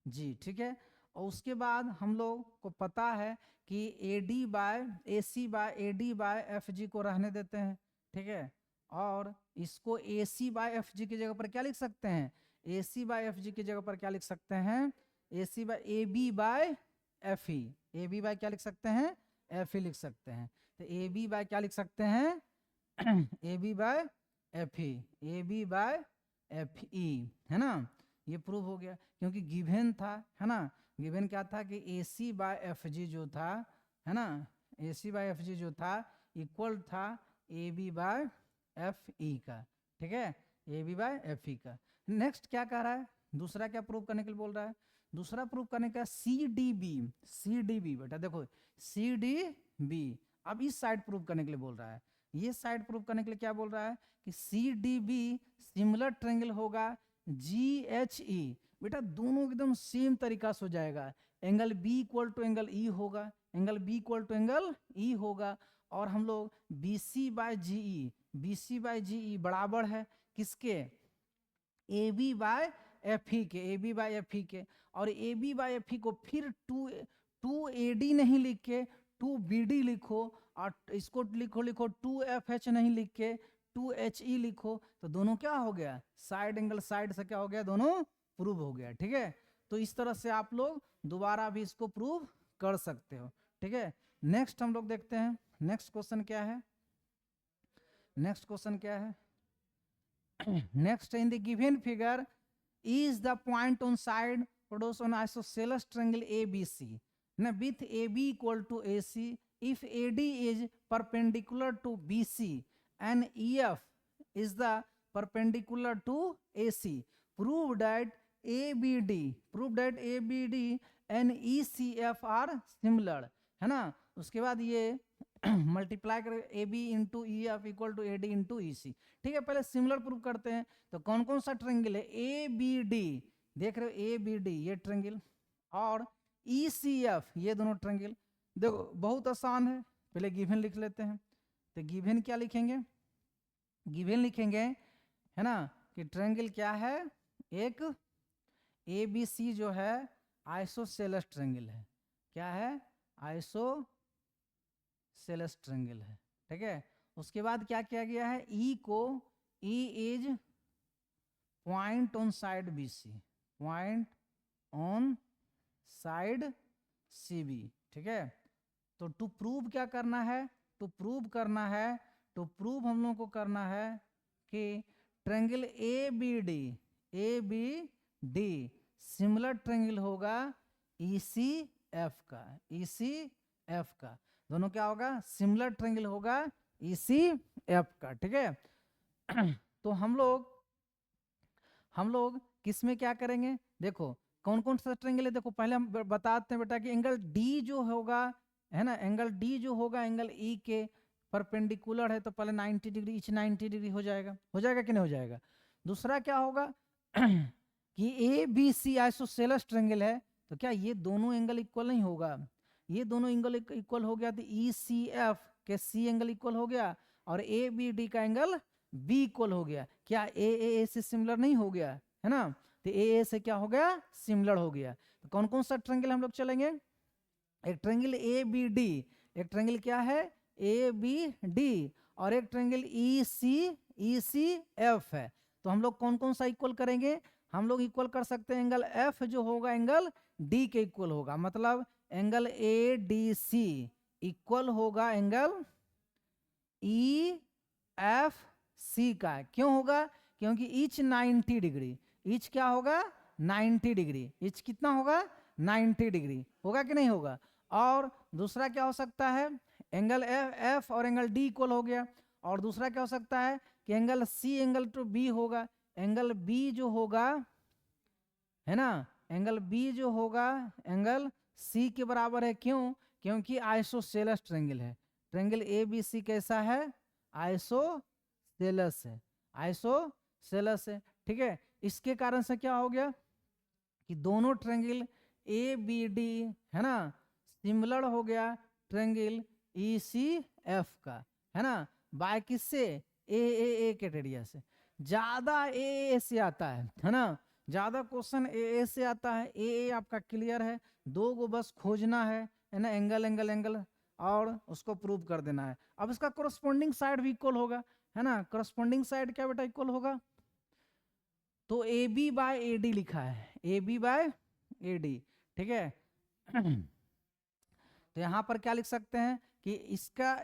जी, ठीक है। और उसके बाद हम लोग को पता है कि A D by A C by A D by F G को रहने देते हैं, ठीक है। और इसको ए सी बाय एफ जी की जगह पर क्या लिख सकते हैं, ए सी बाय एफ जी की जगह पर क्या लिख सकते हैं, A C by A B by F E, A B by क्या लिख सकते हैं, एफ ई लिख सकते हैं। तो ए बी बाय क्या लिख सकते हैं, A B by F E, A B by F E, है ना। ये प्रूव हो गया क्योंकि गिवन था, है ना। गिवन क्या था कि ए सी बाय एफ जी जो था, है ना, ए सी बाय एफ जी जो था इक्वल था A B by F E का, ठीक है, A B by F E का। नेक्स्ट क्या कह रहा है, दूसरा क्या प्रूव करने के लिए बोल रहा है, दूसरा प्रूव करने का C D B, C D B बेटा देखो सी डी बी, अब इस साइड प्रूव करने के लिए बोल रहा है, ये साइड प्रूव करने के लिए क्या बोल रहा है कि C D B similar triangle होगा जी एच ई, बेटा दोनों एकदम सेम तरीका से हो जाएगा, angle B equal to angle E होगा, angle B equal to angle E होगा, और हम लोग B C by G E, B C by G E बराबर है किसके, A B by F E के, A B by F E के। और A B by F E को फिर टू ए डी नहीं लिख के टू बी डी लिखो, और इसको लिखो टू एफ एच नहीं लिख के टू एच ई लिखो, तो दोनों क्या हो गया, साइड एंगल साइड से क्या हो गया, दोनों प्रूव हो गया, ठीक है। तो इस तरह से आप लोग दोबारा भी इसको प्रूव कर सकते हो, ठीक है। नेक्स्ट हम लोग देखते हैं, नेक्स्ट क्वेश्चन क्या है, नेक्स्ट क्वेश्चन क्या है, next in the given figure is the point on side produced on isosceles triangle ABC now with AB equal to AC if AD is perpendicular to BC and EF is the perpendicular to AC prove that ABD and ECF are similar, है ना। उसके बाद ये multiply कर A B into E F equal to A D into E C, ठीक है। पहले similar prove करते हैं, तो कौन कौन सा ट्रेंगल है, ए बी डी देख रहे हो, ए बी डी ये ट्रेंगल, और ई सी एफ ये दोनों ट्रेंगल। देखो बहुत आसान है, पहले गिवन लिख लेते हैं, तो गिवन क्या लिखेंगे, गिवन लिखेंगे, है ना, कि ट्रेंगल क्या है, एक ए बी सी जो है आइसोसेलेस ट्रेंगल है, क्या है, आइसोसेलेस ट्रेंगल है, ठीक है। उसके बाद क्या किया गया है, ई को, E is point on side B C, point on side C B, ठीक है। तो टू प्रूव क्या करना है, टू प्रूव करना है, टू प्रूव हम लोग को करना है कि triangle A B D similar triangle होगा ई सी एफ का, ई सी एफ का, दोनों क्या होगा, सिमिलर ट्रेंगल होगा ई सी एफ का, ठीक है। तो हम लोग किस में क्या करेंगे, देखो कौन कौन सा ट्रेंगल है, देखो पहले हम बताते हैं बेटा कि एंगल डी जो होगा, है ना, एंगल डी जो होगा एंगल ई के परपेंडिकुलर है, तो पहले 90 डिग्री, इच 90 डिग्री हो जाएगा कि नहीं हो जाएगा। दूसरा क्या होगा कि A B C isosceles triangle है, तो क्या ये दोनों एंगल इक्वल नहीं होगा, ये दोनों एंगल इक्वल हो गया तो ई सी एफ के सी एंगल इक्वल हो गया और ए बी डी का एंगल बी इक्वल हो गया। क्या ए से सिमिलर नहीं हो गया है ना? तो ए से क्या हो गया? सिमिलर हो गया। तो कौन कौन सा ट्रायंगल हम लोग चलेंगे? एक ट्रायंगल ए बी डी, एक ट्रायंगल क्या है? ए बी डी, और एक ट्रायंगल ई सी एफ है। तो हम लोग कौन कौन सा इक्वल करेंगे? हम लोग इक्वल कर सकते हैं एंगल एफ जो होगा एंगल डी के इक्वल होगा, मतलब angle A D C equal होगा एंगल ई एफ सी का। क्यों होगा? क्योंकि ईच 90 डिग्री, ईच क्या होगा? 90 डिग्री, ईच कितना होगा? 90 डिग्री होगा कि नहीं होगा? और दूसरा क्या हो सकता है? एंगल एफ और एंगल डी इक्वल हो गया। और दूसरा क्या हो सकता है कि angle C angle to B होगा, एंगल बी जो होगा है ना, एंगल बी जो होगा एंगल सी के बराबर है। क्यों? क्योंकि आइसोसेलेस ट्रायंगल है। ट्रायंगल ए बी सी कैसा है? आइसोसेलेस है, आइसोसेलेस है। ठीक है, इसके कारण से क्या हो गया कि दोनों ट्रायंगल ए बी डी है ना सिमिलर हो गया ट्रायंगल ई सी एफ का, है ना, बाय किससे? ए के रेडियस से। ज्यादा ए से आता है ना, ज्यादा क्वेश्चन ए से आता है। ए आपका क्लियर है, दो गो बस खोजना है ना, एंगल एंगल एंगल, और उसको प्रूव कर देना है। अब इसका कोरस्पोंडिंग साइड भी इक्वल होगा, है ना। कोरस्पोंडिंग साइड क्या बेटा इक्वल होगा? तो A B by A D लिखा है, A B by A D, ठीक है। तो यहां पर क्या लिख सकते हैं कि इसका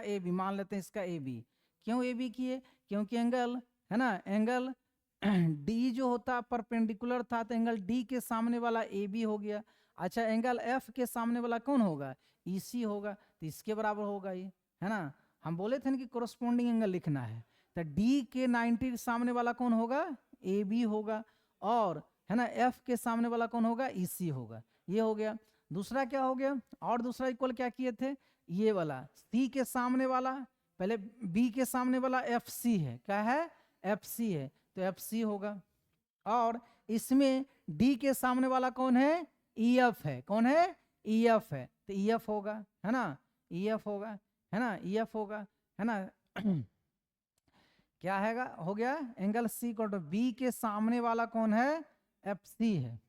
ए बी मान लेते हैं, इसका ए बी। क्यों ए बी किए? क्योंकि एंगल है ना, एंगल डी जो होता परपेंडिकुलर था, तो एंगल डी के सामने वाला ए बी हो गया। अच्छा, एंगल एफ के सामने वाला कौन होगा? ई सी होगा, तो इसके बराबर होगा ये, है ना। हम बोले थे ना कि कोरस्पोंडिंग एंगल लिखना है, तो डी के 90 सामने वाला कौन होगा? ए बी होगा, और है ना एफ के सामने वाला कौन होगा? ई सी होगा। ये हो गया। दूसरा क्या हो गया? और दूसरा इक्वल क्या किए थे? ये वाला सी के सामने वाला, पहले बी के सामने वाला एफ सी है, क्या है? एफ सी है, तो एफ सी होगा। और इसमें डी के सामने वाला कौन है? ई एफ है। कौन है? ई एफ है, तो ई एफ होगा, है ना, ई एफ होगा, है ना, ई एफ होगा, है ना। क्या है? हो गया एंगल सी को, बी के सामने वाला कौन है? एफ सी है।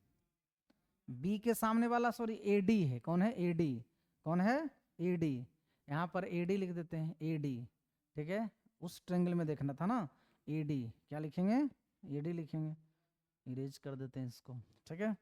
बी के सामने वाला सॉरी ए डी है। कौन है? A D. कौन है? A D. यहाँ पर ए डी लिख देते हैं, ए डी, ठीक है। उस ट्रायंगल में देखना था ना, ए डी क्या लिखेंगे? ए डी लिखेंगे, इरेज कर देते हैं इसको, ठीक है।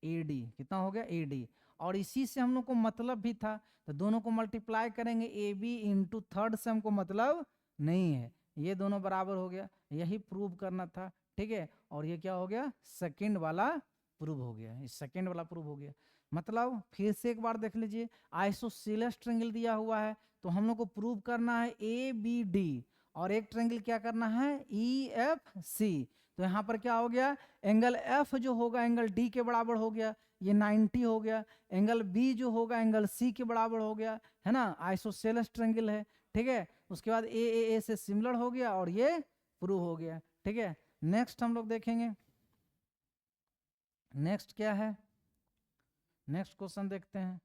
ए डी कितना हो गया? A D. और इसी से हम लोग को मतलब भी था, तो दोनों को मल्टीप्लाई करेंगे, ए बी इंटू थर्ड से हमको मतलब नहीं है, ये दोनों बराबर हो गया, यही प्रूव करना था, ठीक है। और ये क्या हो गया? सेकंड वाला प्रूव हो गया, इस सेकंड वाला प्रूव हो गया। मतलब फिर से एक बार देख लीजिए, आइसोसेलेस ट्रायंगल दिया हुआ है, तो हम लोग को प्रूव करना है ए बी डी, और एक ट्रायंगल क्या करना है? E F C. तो यहाँ पर क्या हो गया? एंगल एफ जो होगा एंगल डी के बराबर हो गया, ये 90 हो गया। एंगल बी जो होगा एंगल सी के बराबर हो गया, है ना, आइसोसेलेस ट्रायंगल है, ठीक है। उसके बाद ए से सिमिलर हो गया, और ये प्रूव हो गया, ठीक है। नेक्स्ट हम लोग देखेंगे, नेक्स्ट क्या है? नेक्स्ट क्वेश्चन देखते हैं।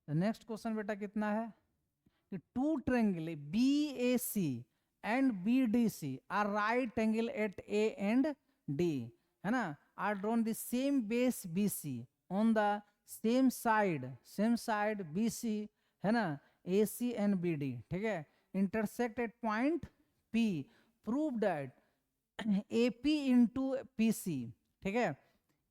नेक्स्ट क्वेश्चन बेटा कितना है कि two triangle B A C and B D C are right angle at A and D, है ना, are drawn the same base B C on the same side B C, है ना, A C and B D, ठीक है, intersect at point P, prove that A P into P C, ठीक है,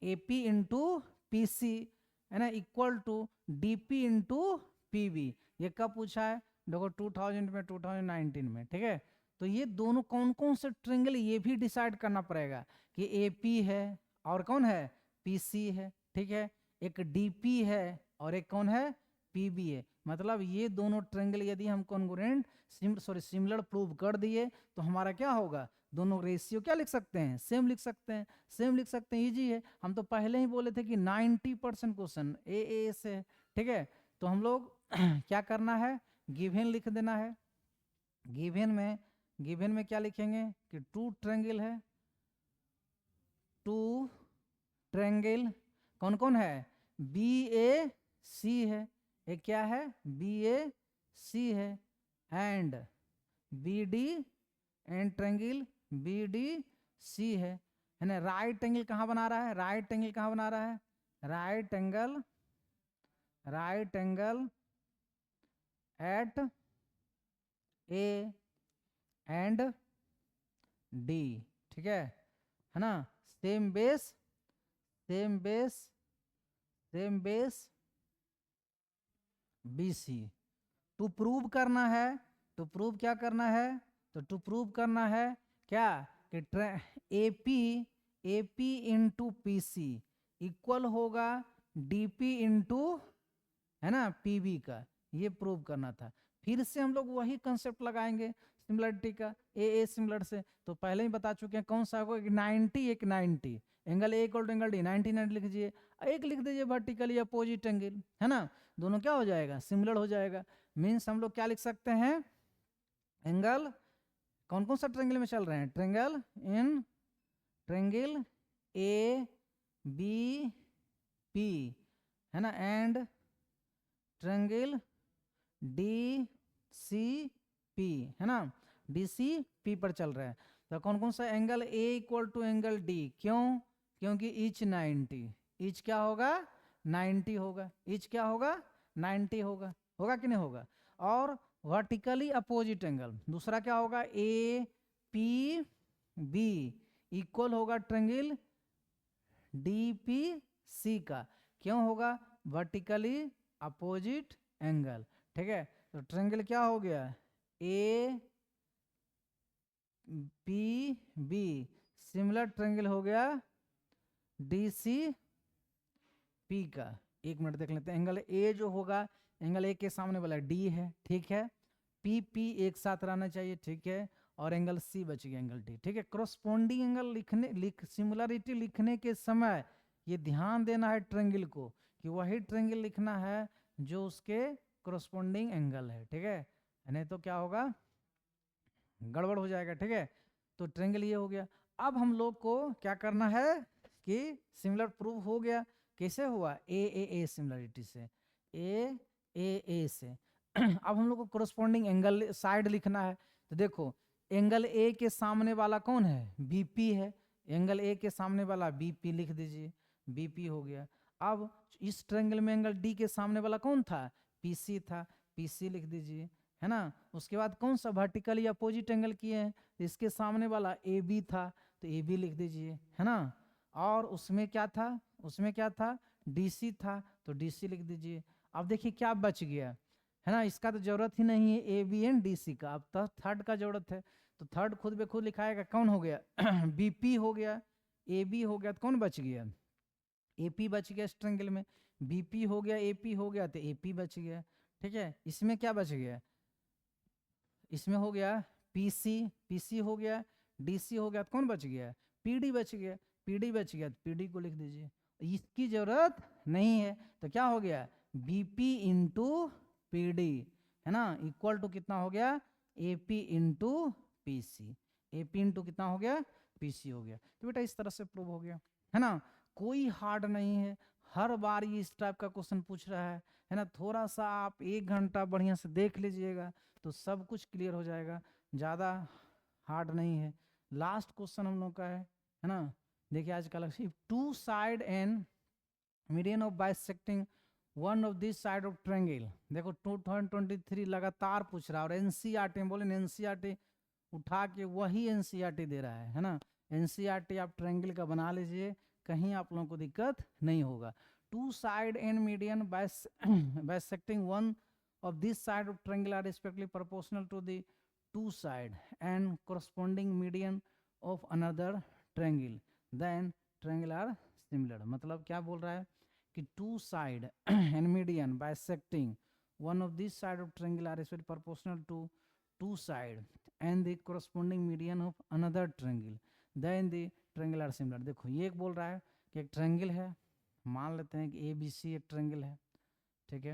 A P into P C, है ना, equal to D P into P B. ये कब पूछा है? देखो 2000 में, 2019 में, ठीक है। तो ये दोनों कौन कौन से ट्रायंगल, ये भी डिसाइड करना पड़ेगा कि ए पी है और कौन है? पी सी है, ठीक है। एक डी पी है और एक कौन है? पी बी है। मतलब ये दोनों ट्रायंगल यदि हम कॉन्ग्रुएंट सिमिलर प्रूव कर दिए, तो हमारा क्या होगा? दोनों रेशियो क्या लिख सकते हैं? सेम लिख सकते हैं, सेम लिख सकते हैं, इजी है। हम तो पहले ही बोले थे कि 90% क्वेश्चन ए से, ठीक है। तो हम लोग क्या करना है? गिवन लिख देना है। गिवन में क्या लिखेंगे कि टू ट्रायंगल है, टू ट्रायंगल कौन कौन है? बी ए सी है, एक क्या है बी ए सी है, and B D and triangle B D C है ना। राइट एंगल कहाँ बना रहा है, राइट एंगल कहाँ बना रहा है, right angle at A and D, ठीक है ना। Same base B C. To prove करना है, टू प्रूव क्या करना है, तो टू प्रूव करना है क्या कि A P into P C equal होगा डी पी इंटू, है ना, पी बी का, ये प्रूव करना था। फिर से हम लोग वही कंसेप्ट लगाएंगे सिमिलरिटी का, ए सिमिलर से। तो पहले ही बता चुके हैं कौन सा होगा, 90 एक 90, angle A equal to angle D, 90 लिख दीजिए, एक लिख दीजिए वर्टिकली अपोजिट एंगल, है ना। दोनों क्या हो जाएगा, सिमिलर हो जाएगा। मीन्स हम लोग क्या लिख सकते हैं, एंगल कौन कौन सा ट्रायंगल में चल रहे हैं, ट्रायंगल ए बी पी, है ना, and triangle D C P, है ना, डी सी पी पर चल रहा है। तो कौन कौन सा angle A equal to angle D, क्यों, क्योंकि ईच 90, ईच क्या होगा 90 होगा, ईच क्या होगा 90 होगा, होगा कि नहीं होगा। और वर्टिकली अपोजिट एंगल दूसरा क्या होगा, ए पी बी इक्वल होगा ट्रायंगल डी पी सी का, क्यों होगा, वर्टिकली अपोजिट एंगल, ठीक है। तो ट्रायंगल क्या हो गया, A P B similar triangle हो गया डी सी पी का। एक मिनट देख लेते हैं, एंगल ए जो होगा, एंगल ए के सामने वाला डी है, ठीक है, पी पी एक साथ रहना चाहिए, ठीक है, और एंगल सी बच गया एंगल डी, ठीक है। करस्पॉन्डिंग एंगल सिमिलरिटी लिखने के समय ये ध्यान देना है ट्रायंगल को, कि वही ट्रायंगल लिखना है जो उसके करस्पॉन्डिंग एंगल है, ठीक है, नहीं तो क्या होगा, गड़बड़ हो जाएगा, ठीक है। तो ट्रायंगल ये हो गया। अब हम लोग को क्या करना है कि सिमिलर प्रूव हो गया, कैसे हुआ, ए सिमिलरिटी से, ए से। अब हम लोग को करस्पॉन्डिंग एंगल साइड लिखना है। तो देखो एंगल ए के सामने वाला कौन है, बीपी है, एंगल ए के सामने वाला बीपी लिख दीजिए, बीपी हो गया। अब इस ट्रायंगल में एंगल डी के सामने वाला कौन था, पीसी था, पीसी लिख दीजिए, है ना। उसके बाद कौन सा वर्टिकली अपोजिट एंगल किए हैं, इसके सामने वाला ए बी था, तो ए बी लिख दीजिए, है ना। और उसमें क्या था, उसमें क्या था, डीसी था, तो डीसी लिख दीजिए। अब देखिए क्या बच गया, है ना, इसका तो जरूरत ही नहीं है A B and D C का, अब तो थर्ड का जरूरत है। तो थर्ड खुद बे खुद लिखाएगा, कौन हो गया बीपी हो गया, ए बी हो गया, तो कौन बच गया, एपी बच गया इस ट्रायंगल में, बीपी हो गया एपी हो गया, तो एपी बच गया, ठीक है। इसमें क्या बच गया, इसमें हो गया पीसी, पीसी हो गया, डीसी हो गया, तो कौन बच गया, पीडी बच गया, पीडी बच गया, तो पीडी को लिख दीजिए, इसकी जरूरत नहीं है। तो क्या हो गया, बीपी इंटू पीडी, है ना, इक्वल टू कितना हो गया, AP into PC, AP into कितना हो गया, पीसी हो गया। तो बेटा इस तरह से प्रूव हो गया, है ना, कोई हार्ड नहीं है, हर बार ये इस टाइप का क्वेश्चन पूछ रहा है ना। थोड़ा सा आप 1 घंटा बढ़िया से देख लीजिएगा तो सब कुछ क्लियर हो जाएगा, ज़्यादा हार्ड नहीं है। लास्ट क्वेश्चन हम लोग का है ना। देखिए आज का if two side and median of bisecting one of this side of triangle, देखो 2023 लगातार पूछ रहा है, और एनसीईआरटी में बोले एनसीईआरटी उठा के वही एनसीईआरटी दे रहा है ना। एनसीईआरटी आप ट्रायंगल का बना लीजिए, कहीं आप लोगों को दिक्कत नहीं होगा। Two side and median bisecting one of this side of triangle are respectively proportional to the two side and corresponding median of another triangle, then triangle are similar। मतलब क्या बोल रहा है कि two side and median bisecting one of this side of triangle are respectively proportional to two side and the corresponding median of another triangle, then the triangle are similar। देखो ये एक बोल रहा है कि एक ट्रायंगल है, मान लेते हैं कि ए बी सी एक ट्रायंगल है, ठीक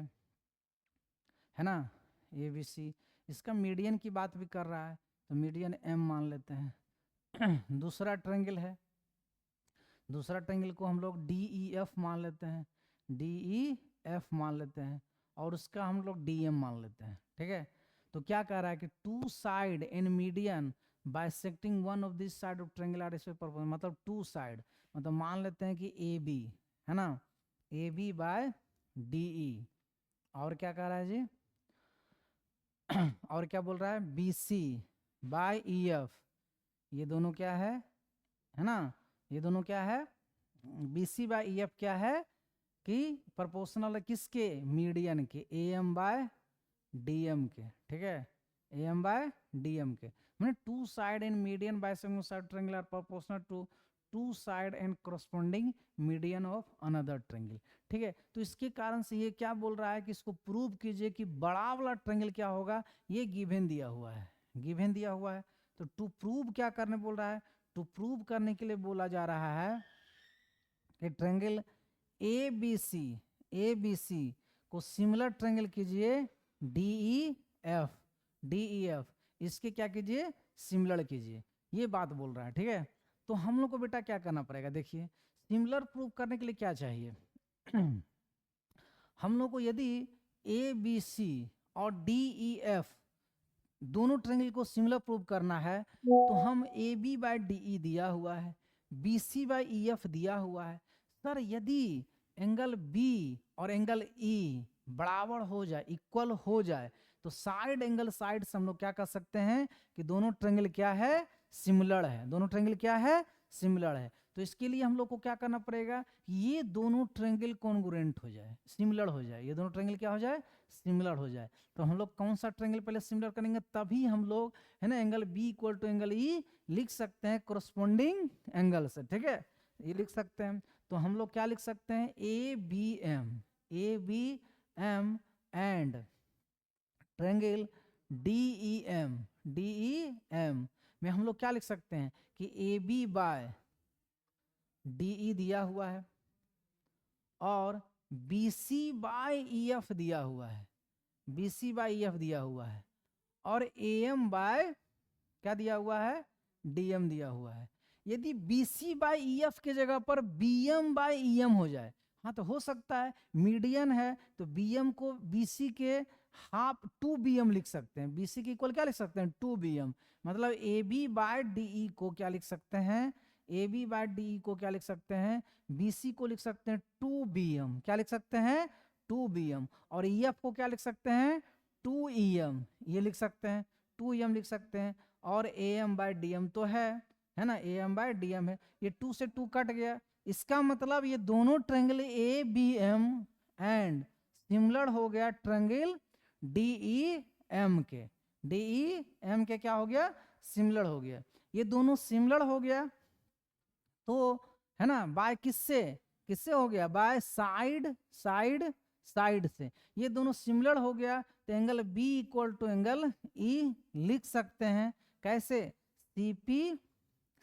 है ना, ए बी सी, इसका मीडियन की बात भी कर रहा है, तो मीडियन एम मान लेते हैं। दूसरा ट्रायंगल है, दूसरा ट्रायंगल को हम लोग डी ई एफ मान लेते हैं, डी ई एफ मान लेते हैं और उसका हम लोग डी एम मान लेते हैं, ठीक है। तो क्या कह रहा है कि two side in median bisecting one of this side of triangle are इस पे, मतलब टू साइड, मतलब मान लेते हैं कि ए बी है ना, A B by D E, और क्या कह रहा है जी और क्या बोल रहा है, B C by E F, ये दोनों क्या है ना, ये दोनों क्या है, B C by E F क्या है कि प्रोपोर्शनल है किसके, मीडियन के, A M by D M के, ठीक है, A M by D M के, मैंने two side in median bisecting side triangle are proportional to two side and corresponding median of another triangle, ठीक है। तो इसके कारण से ये क्या बोल रहा है कि इसको प्रूव कीजिए कि बड़ा वाला ट्रायंगल क्या होगा, ये गिवन दिया हुआ है, गिवन दिया हुआ है। तो टू प्रूव क्या करने बोल रहा है, टू प्रूव करने के लिए बोला जा रहा है कि ट्रायंगल ए बी सी को सिमिलर ट्रायंगल कीजिए डी ई एफ, इसके क्या कीजिए, सिमिलर कीजिए, ये बात बोल रहा है, ठीक है। तो हम लोग को बेटा क्या करना पड़ेगा, देखिए सिमिलर प्रूव करने के लिए क्या चाहिए हम लोग को यदि ए बी सी और डी ई एफ दोनों ट्रायंगल को सिमिलर प्रूव करना है, तो हम A B by D E दिया हुआ है, B C by E F दिया हुआ है। सर यदि एंगल बी और एंगल ई बराबर हो जाए, इक्वल हो जाए, तो साइड एंगल साइड से हम लोग क्या कर सकते हैं कि दोनों ट्रायंगल क्या है, सिमिलर है, दोनों ट्रायंगल क्या है, सिमिलर है। तो इसके लिए हम लोग को क्या करना पड़ेगा, ये दोनों ट्रायंगल कॉन्ग्रुएंट हो जाए, सिमिलर हो जाए, ये दोनों ट्रायंगल क्या हो जाए, सिमिलर हो जाए। तो हम लोग कौन सा ट्रायंगल पहले सिमिलर करेंगे, तभी हम लोग है ना angle B equal to angle E लिख सकते हैं कोरस्पोंडिंग एंगल से, ठीक है, ये लिख सकते हैं। तो हम लोग क्या लिख सकते हैं, A B M and triangle D E M में हम लोग क्या लिख सकते हैं कि A B by D E दिया हुआ है और B C by E F दिया हुआ है, B C by E F दिया हुआ है, और ए एम बाय क्या दिया हुआ है, डी एम दिया हुआ है। यदि B C by E F के जगह पर B M by E M हो जाए, हाँ तो हो सकता है, मीडियन है तो बी एम को बी सी के हाफ 2 बी एम लिख सकते हैं, बी सी के इक्वल क्या लिख सकते हैं, 2 बी एम, मतलब A B by D E को क्या लिख सकते हैं, A B by D E को क्या लिख सकते हैं, बी सी को लिख सकते हैं 2 बी एम, क्या लिख सकते हैं 2 बी एम, और ई एफ को क्या लिख सकते हैं 2 ई एम, ये लिख सकते हैं 2 एम लिख सकते हैं, और A M by D M तो है ना, A M by D M है, ये 2 से 2 कट गया, इसका मतलब ये दोनों triangle A B M and similar हो गया ट्रायंगल डी ई एम के, डी ई एम के क्या हो गया, सिमिलर हो गया, ये दोनों सिमिलर हो गया, तो है ना बाय किससे, किससे हो गया, बाय साइड से, ये दोनों सिमिलर हो गया, तो angle B equal to angle E लिख सकते हैं, कैसे,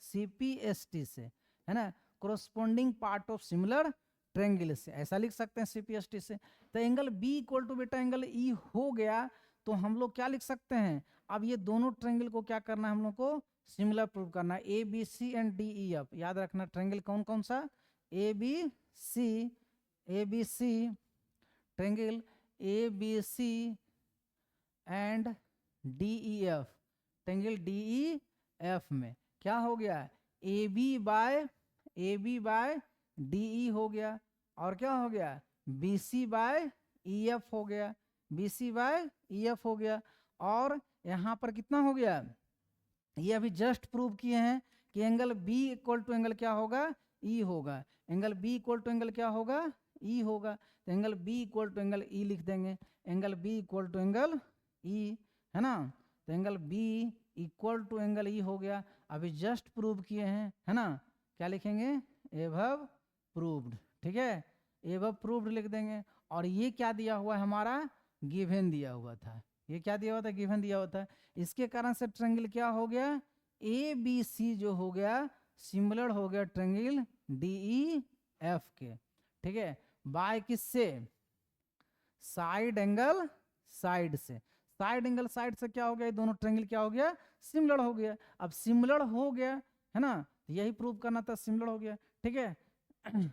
सी एस टी से, है ना, corresponding part of similar triangle से, ऐसा लिख सकते हैं CPST से। तो एंगल बी इक्वल टू बेटा एंगल ई हो गया, तो हम लोग क्या लिख सकते हैं, अब ये दोनों ट्रायंगल को क्या करना है, हम लोग को सिमिलर प्रूव करना है, A B C and D E F, याद रखना ट्रायंगल कौन कौन सा, A B C triangle A B C and D E F, triangle D E F में क्या हो गया, A B by D E हो गया, और क्या हो गया, B C by E F हो गया, B C by E F हो गया, और यहाँ पर कितना हो गया, ये अभी जस्ट प्रूव किए हैं कि angle B equal to angle क्या होगा, ई होगा, angle B equal to angle क्या होगा, ई होगा, तो angle B equal to angle E लिख देंगे, angle B equal to angle E, है ना, तो angle B equal to angle E हो गया, अभी जस्ट प्रूव किए हैं, है ना, क्या लिखेंगे, एबव प्रूव्ड, ठीक है, एबव प्रूव्ड लिख देंगे, और ये क्या दिया हुआ है हमारा, गिवन दिया हुआ था, ये क्या दिया हुआ था, गिवन दिया हुआ था, इसके कारण से ट्रायंगल क्या हो गया, ए बी सी जो हो गया सिमिलर हो गया ट्रायंगल डी ई एफ के, ठीक है, बाय किससे, साइड एंगल साइड से, साइड एंगल साइड से क्या हो गया, दोनों ट्रायंगल क्या हो गया, सिमिलर हो गया, अब सिमिलर हो गया है ना, यही प्रूव करना था, सिमिलर हो गया, ठीक है।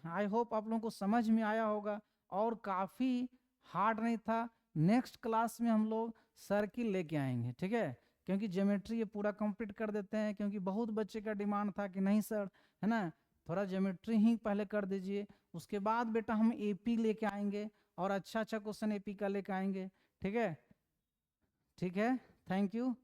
आई होप आप लोगों को समझ में आया होगा, और काफ़ी हार्ड नहीं था। नेक्स्ट क्लास में हम लोग सर्किल लेके आएंगे, ठीक है, क्योंकि ज्योमेट्री ये पूरा कंप्लीट कर देते हैं, क्योंकि बहुत बच्चे का डिमांड था कि नहीं सर, है ना, थोड़ा ज्योमेट्री ही पहले कर दीजिए, उसके बाद बेटा हम एपी लेके आएंगे और अच्छा अच्छा क्वेश्चन एपी का लेके आएंगे। ठीक है, ठीक है, थैंक यू।